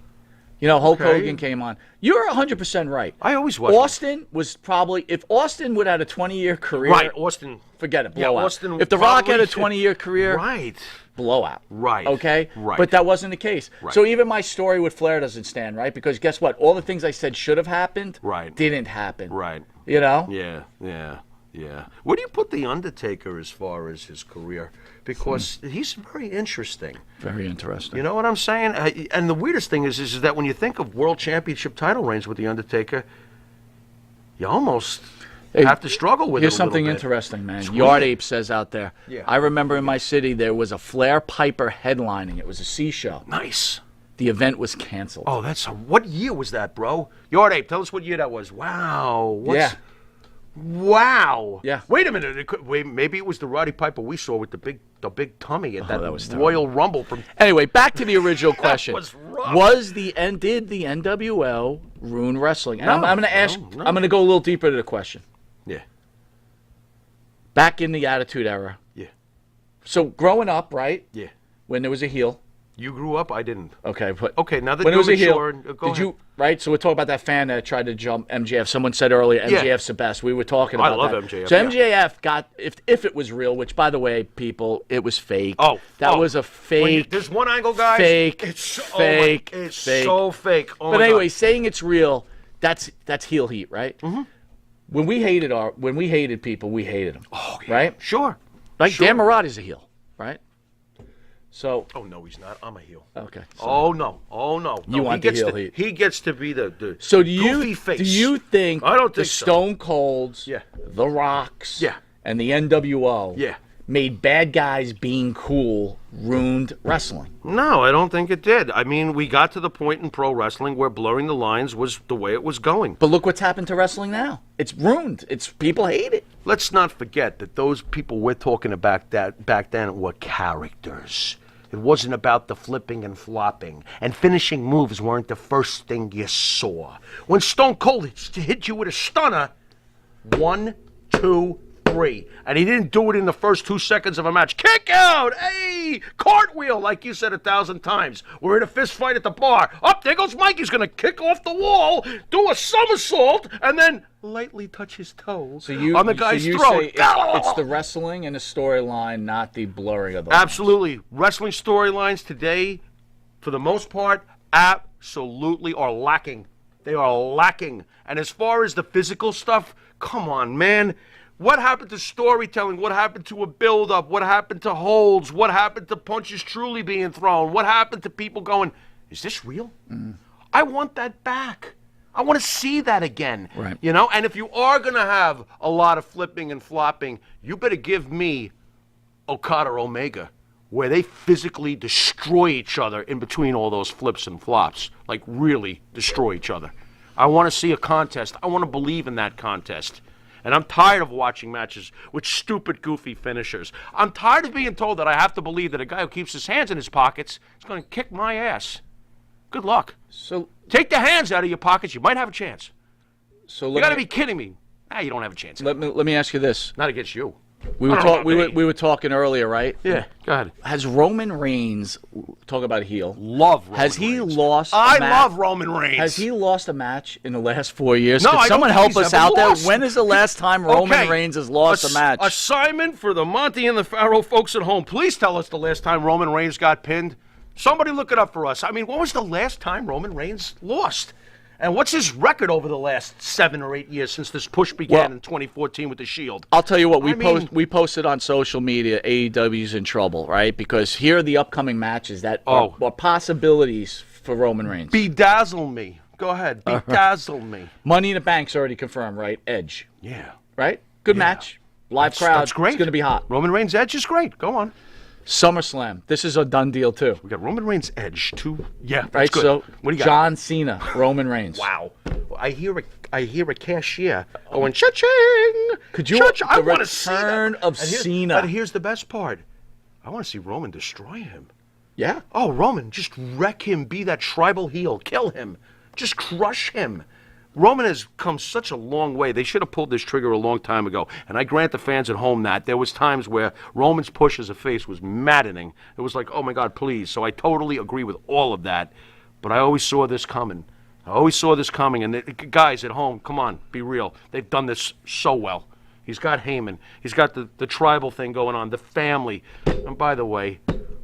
Hulk Hogan came on. You're 100% right. I always was. Austin was probably, if Austin would have had a 20-year career. Right, Austin. Forget it, Yeah, blowout. Austin If The Rock had a probably- 20-year career. Right. Blowout. Right. Okay? Right. But that wasn't the case. Right. So even my story with Flair doesn't stand, right? Because guess what? All the things I said should have happened didn't happen. Right. Yeah. Where do you put The Undertaker as far as his career? Because he's very interesting. Very interesting. You know what I'm saying? And the weirdest thing is that when you think of world championship title reigns with The Undertaker, you almost have to struggle with Here's it a little something bit. interesting, man. It's Yard weird. Ape says out there. Yeah. I remember in my city there was a Flair Piper headlining. It was a C show. Nice. The event was canceled. Oh, what year was that, bro? Yard Ape, tell us what year that was. Wow. Yeah. Wow. Yeah. Wait a minute. Maybe it was the Roddy Piper we saw with the big tummy at that was that terrible. Royal Rumble from. Anyway, back to the original question. was rough. Did the NWO ruin wrestling? And No, I'm going to ask. no. I'm going to go a little deeper to the question. Yeah. Back in the Attitude Era. Yeah. So growing up, right? Yeah. When there was a heel. You grew up. I didn't. Okay, but Okay, now that when it you're was a heel, mature, go did ahead. you right? So we're talking about that fan that tried to jump MJF. Someone said earlier, Yeah. MJF's the best. We were talking I about love that. MJF, So yeah. MJF got if it was real, which by the way, people, it was fake. That was a When fake. there's one angle, guys. fake, It's fake, it's fake. so fake. Oh But my anyway, God. saying it's real, that's heel heat, right? Mm-hmm. When we hated people, we hated them. Oh, yeah. Right? Sure. Like Sure. Dan Marotta's a heel, right? So Oh no, he's not. I'm a heel. okay. So, Oh no. Oh no. You No, want he the gets heel to, heat. He gets to be the So goofy face. do you think I don't the think so. Stone Colds, Yeah. the Rocks, Yeah. and the NWO Yeah. made bad guys being cool ruined wrestling? No, I don't think it did. I mean, we got to the point in pro wrestling where blurring the lines was the way it was going. But look what's happened to wrestling now. It's ruined. People hate it. Let's not forget that those people we're talking about back then were characters. It wasn't about the flipping and flopping, and finishing moves weren't the first thing you saw. When Stone Cold hit you with a stunner, 1, 2, 3, and he didn't do it in the first 2 seconds of a match. Kick out! Hey! Cartwheel, like you said 1,000 times. We're in a fist fight at the bar. Up there goes Mike. He's going to kick off the wall, do a somersault, and then lightly touch his toes on the guy's throat. Say it's the wrestling and the storyline, not the blurring of the lines. Absolutely. Wrestling storylines today, for the most part, absolutely are lacking. They are lacking. And as far as the physical stuff, come on, man. What happened to storytelling? What happened to a build-up? What happened to holds? What happened to punches truly being thrown? What happened to people going, is this real? I want that back. I want to see that again. Right. You know, and if you are going to have a lot of flipping and flopping, you better give me Okada Omega, where they physically destroy each other in between all those flips and flops. Like, really destroy each other. I want to see a contest. I want to believe in that contest. And I'm tired of watching matches with stupid, goofy finishers. I'm tired of being told that I have to believe that a guy who keeps his hands in his pockets is going to kick my ass. Good luck. So Take the hands out of your pockets. You might have a chance. So You got to be kidding me. You don't have a chance. let me ask you this. Not against you. We were I don't know talking. We about me. were talking earlier, right? Yeah, go ahead. Has Roman Reigns, talk about heel? Love Roman Has he Reigns. lost? I a match? love Roman Reigns. Has he lost a match in the last 4 years? No, Could I don't someone think help he's us ever out there? lost. When is the last time Roman Okay. Reigns has lost a match? Assignment for the Monte and the Pharaoh folks at home. Please tell us the last time Roman Reigns got pinned. Somebody look it up for us. I mean, when was the last time Roman Reigns lost? And what's his record over the last 7 or 8 years since this push began Well, in 2014 with the Shield? I'll tell you what, I we posted on social media, AEW's in trouble, right? Because here are the upcoming matches that Oh. are possibilities for Roman Reigns. Bedazzle me. Go ahead. Bedazzle me. Money in the Bank's already confirmed, right? Edge, Yeah. right? Good match. Live crowd. That's great. It's going to be hot. Roman Reigns' Edge is great. Go on. SummerSlam. This is a done deal, too. We got Roman Reigns' Edge, too. Yeah, that's Right? good. So, What do you got? John Cena, Roman Reigns. Wow. I hear a cashier going cha-ching. Could you? I The want to see return that. of And here's- Cena. But here's the best part. I want to see Roman destroy him. Yeah. Oh, Roman, just wreck him. Be that tribal heel. Kill him. Just crush him. Roman has come such a long way. They should have pulled this trigger a long time ago. And I grant the fans at home that there was times where Roman's push as a face was maddening. It was like, oh my God, please. So I totally agree with all of that. But I always saw this coming. And guys at home, come on, be real. They've done this so well. He's got Heyman. He's got the tribal thing going on, the family. And by the way,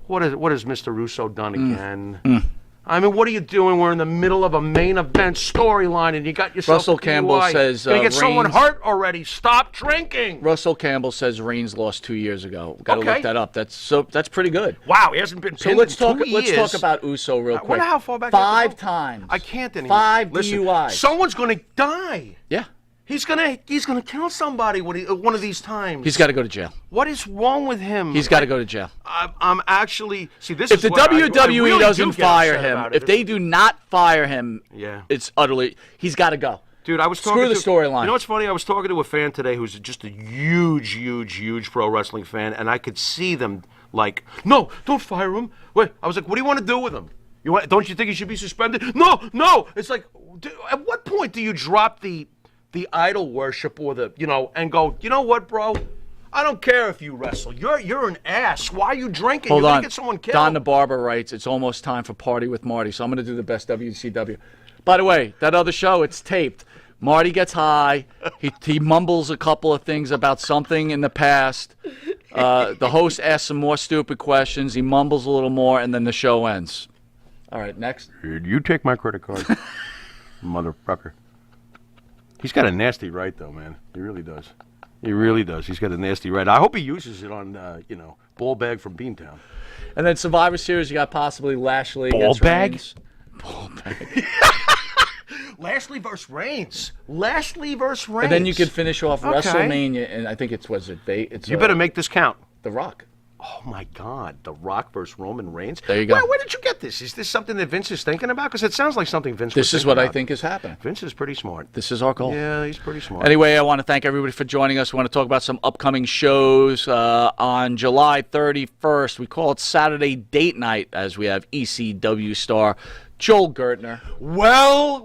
what has Mr. Russo done again? I mean, what are you doing? We're in the middle of a main event storyline, and you got yourself Russell a Campbell DUI. says, Gonna get someone Reigns- hurt already. Stop drinking. Russell Campbell says Reigns lost 2 years ago. Got to Okay. look that up. That's pretty good. Wow, he hasn't been So pinned let's in talk. 2 Let's years. talk about Uso real I quick. wonder how far back. you have to 5 go. times. I can't anymore. 5 Listen, DUIs. someone's going to die. Yeah. He's gonna kill somebody one of these times. He's got to go to jail. What is wrong with him? He's got to go to jail. I'm actually this. If is the what I WWE really doesn't do get fire upset him, about it. if they do not fire him, Yeah. it's utterly. He's got to go. Dude, I was Screw talking the to storyline. You know what's funny? I was talking to a fan today who's just a huge pro wrestling fan, and I could see them like, no, don't fire him. Wait, I was like, what do you want to do with him? Don't you think he should be suspended? No. It's like, at what point do you drop the idol worship or and go, you know what, bro? I don't care if you wrestle. You're an ass. Why are you drinking? Hold You're on. gonna get someone killed. Don the Barber writes, it's almost time for Party with Marty, so I'm going to do the best WCW. By the way, that other show, it's taped. Marty gets high. He mumbles a couple of things about something in the past. The host asks some more stupid questions. He mumbles a little more, and then the show ends. All right, next. You take my credit card, motherfucker. He's got a nasty right, though, man. He really does. He really does. He's got a nasty right. I hope he uses it on, Ball Bag from Beantown. And then Survivor Series, you got possibly Lashley Ball against bag? Reigns. Ball bag. Lashley versus Reigns. And then you could finish off Okay. WrestleMania, and I think it's You better make this count. The Rock. Oh, my God. The Rock versus Roman Reigns? There you go. Where did you get this? Is this something that Vince is thinking about? Because it sounds like something Vince This was is what I about. think is happening. Vince is pretty smart. This is our goal. Yeah, he's pretty smart. Anyway, I want to thank everybody for joining us. We want to talk about some upcoming shows on July 31st. We call it Saturday Date Night as we have ECW star Joel Gertner. Well.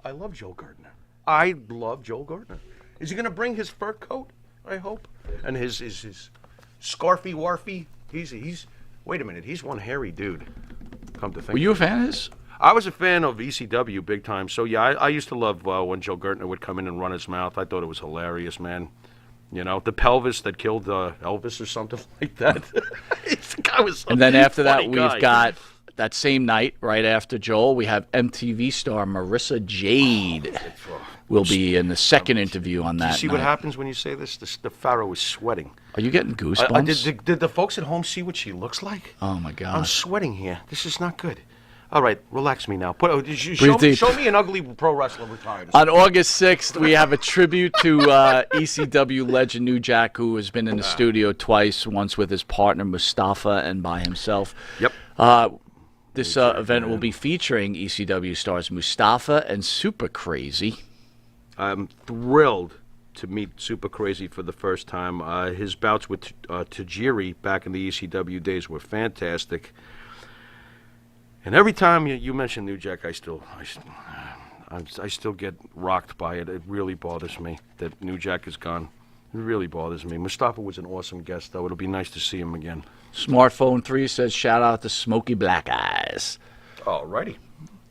I love Joel Gertner. I love Joel Gertner. Is he going to bring his fur coat? I hope. And his scarfy warfy. He's. Wait a minute. He's one hairy dude. Come to think. Were you a fan of his? I was a fan of ECW big time. So yeah, I used to love when Joe Gertner would come in and run his mouth. I thought it was hilarious, man. The pelvis that killed Elvis or something like that. The guy was. And then after that, funny we've guy. got that same night, right after Joel, we have MTV star Marissa Jade. Will be in the second interview on that You see night. what happens when you say this? The Pharaoh is sweating. Are you getting goosebumps? Did the folks at home see what she looks like? Oh, my I'm God. sweating here. This is not good. All right, relax me now. Breathe Show deep. me an ugly pro wrestler retired. On August 6th, we have a tribute to ECW legend New Jack, who has been in the studio twice, once with his partner Mustafa and by himself. Yep. This event will be featuring ECW stars Mustafa and Super Crazy. I'm thrilled to meet Super Crazy for the first time. His bouts with Tajiri back in the ECW days were fantastic. And every time you mention New Jack, I still get rocked by it. It really bothers me that New Jack is gone. It really bothers me. Mustafa was an awesome guest, though. It'll be nice to see him again. Smartphone 3 says, shout out to Smoky Black Eyes. Alrighty.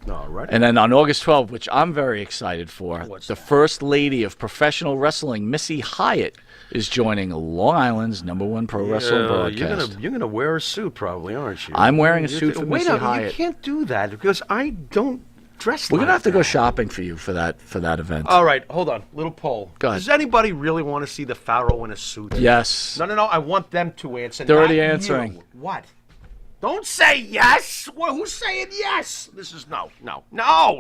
And then on August 12th, which I'm very excited for, What's the that? First Lady of Professional Wrestling, Missy Hyatt, is joining Long Island's #1 pro wrestling broadcast. You're gonna wear a suit, probably, aren't you? I'm wearing a suit for Wait Missy a minute, Hyatt. you can't do that because I don't dress We're like gonna have to go that. shopping for you for that event. All right, hold on. Little poll. Go ahead. Does anybody really want to see the Pharaoh in a suit? Yes. No. I want them to answer. They're already not you. answering. What? Don't say yes. Well, who's saying yes? This is no.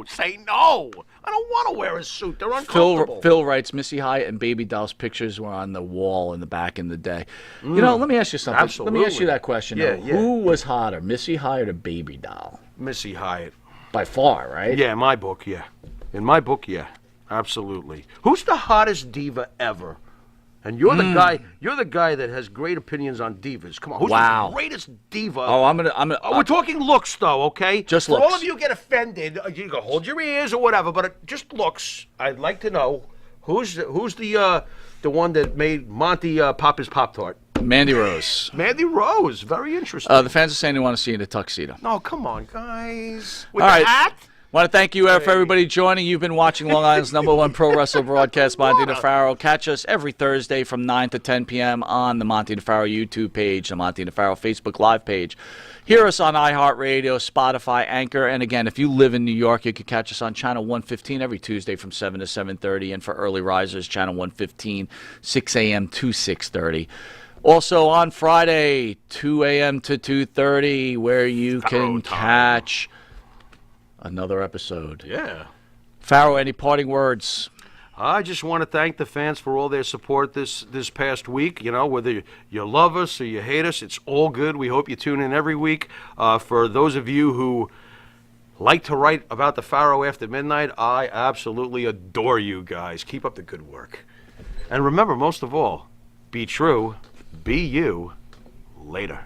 Say no. I don't want to wear a suit. They're uncomfortable. Phil writes, Missy Hyatt and Baby Doll's pictures were on the wall in the back in the day. Let me ask you something. Absolutely. Let me ask you that question. Yeah, though. yeah. Who was hotter, Missy Hyatt or Baby Doll? Missy Hyatt. By far, right? Yeah, my book. Yeah. In my book, yeah, absolutely. Who's the hottest diva ever? And you're the guy. You're the guy that has great opinions on divas. Come on, who's the greatest diva? Oh, I'm gonna. We're talking looks, though, okay? Just For looks. all of you get offended, you go hold your ears or whatever. But just looks. I'd like to know who's the one that made Monty pop his Pop-Tart. Mandy Rose. Mandy Rose, very interesting. The fans are saying they want to see you in a tuxedo. No, come on, guys. With All the right. hat? Want to thank you for everybody joining. You've been watching Long Island's #1 pro wrestler broadcast, Monte The Pharaoh. Catch us every Thursday from 9 to 10 p.m. on the Monte The Pharaoh YouTube page, the Monte The Pharaoh Facebook Live page. Hear us on iHeartRadio, Spotify, Anchor. And again, if you live in New York, you can catch us on Channel 115 every Tuesday from 7 to 7:30. And for early risers, Channel 115, 6 a.m. to 6:30. Also on Friday, 2 a.m. to 2:30, where you can catch another episode. Yeah. Pharaoh, any parting words? I just want to thank the fans for all their support this past week. You know, whether you love us or you hate us, it's all good. We hope you tune in every week. For those of you who like to write about the Pharaoh after midnight, I absolutely adore you guys. Keep up the good work. And remember, most of all, be true, be you. Later.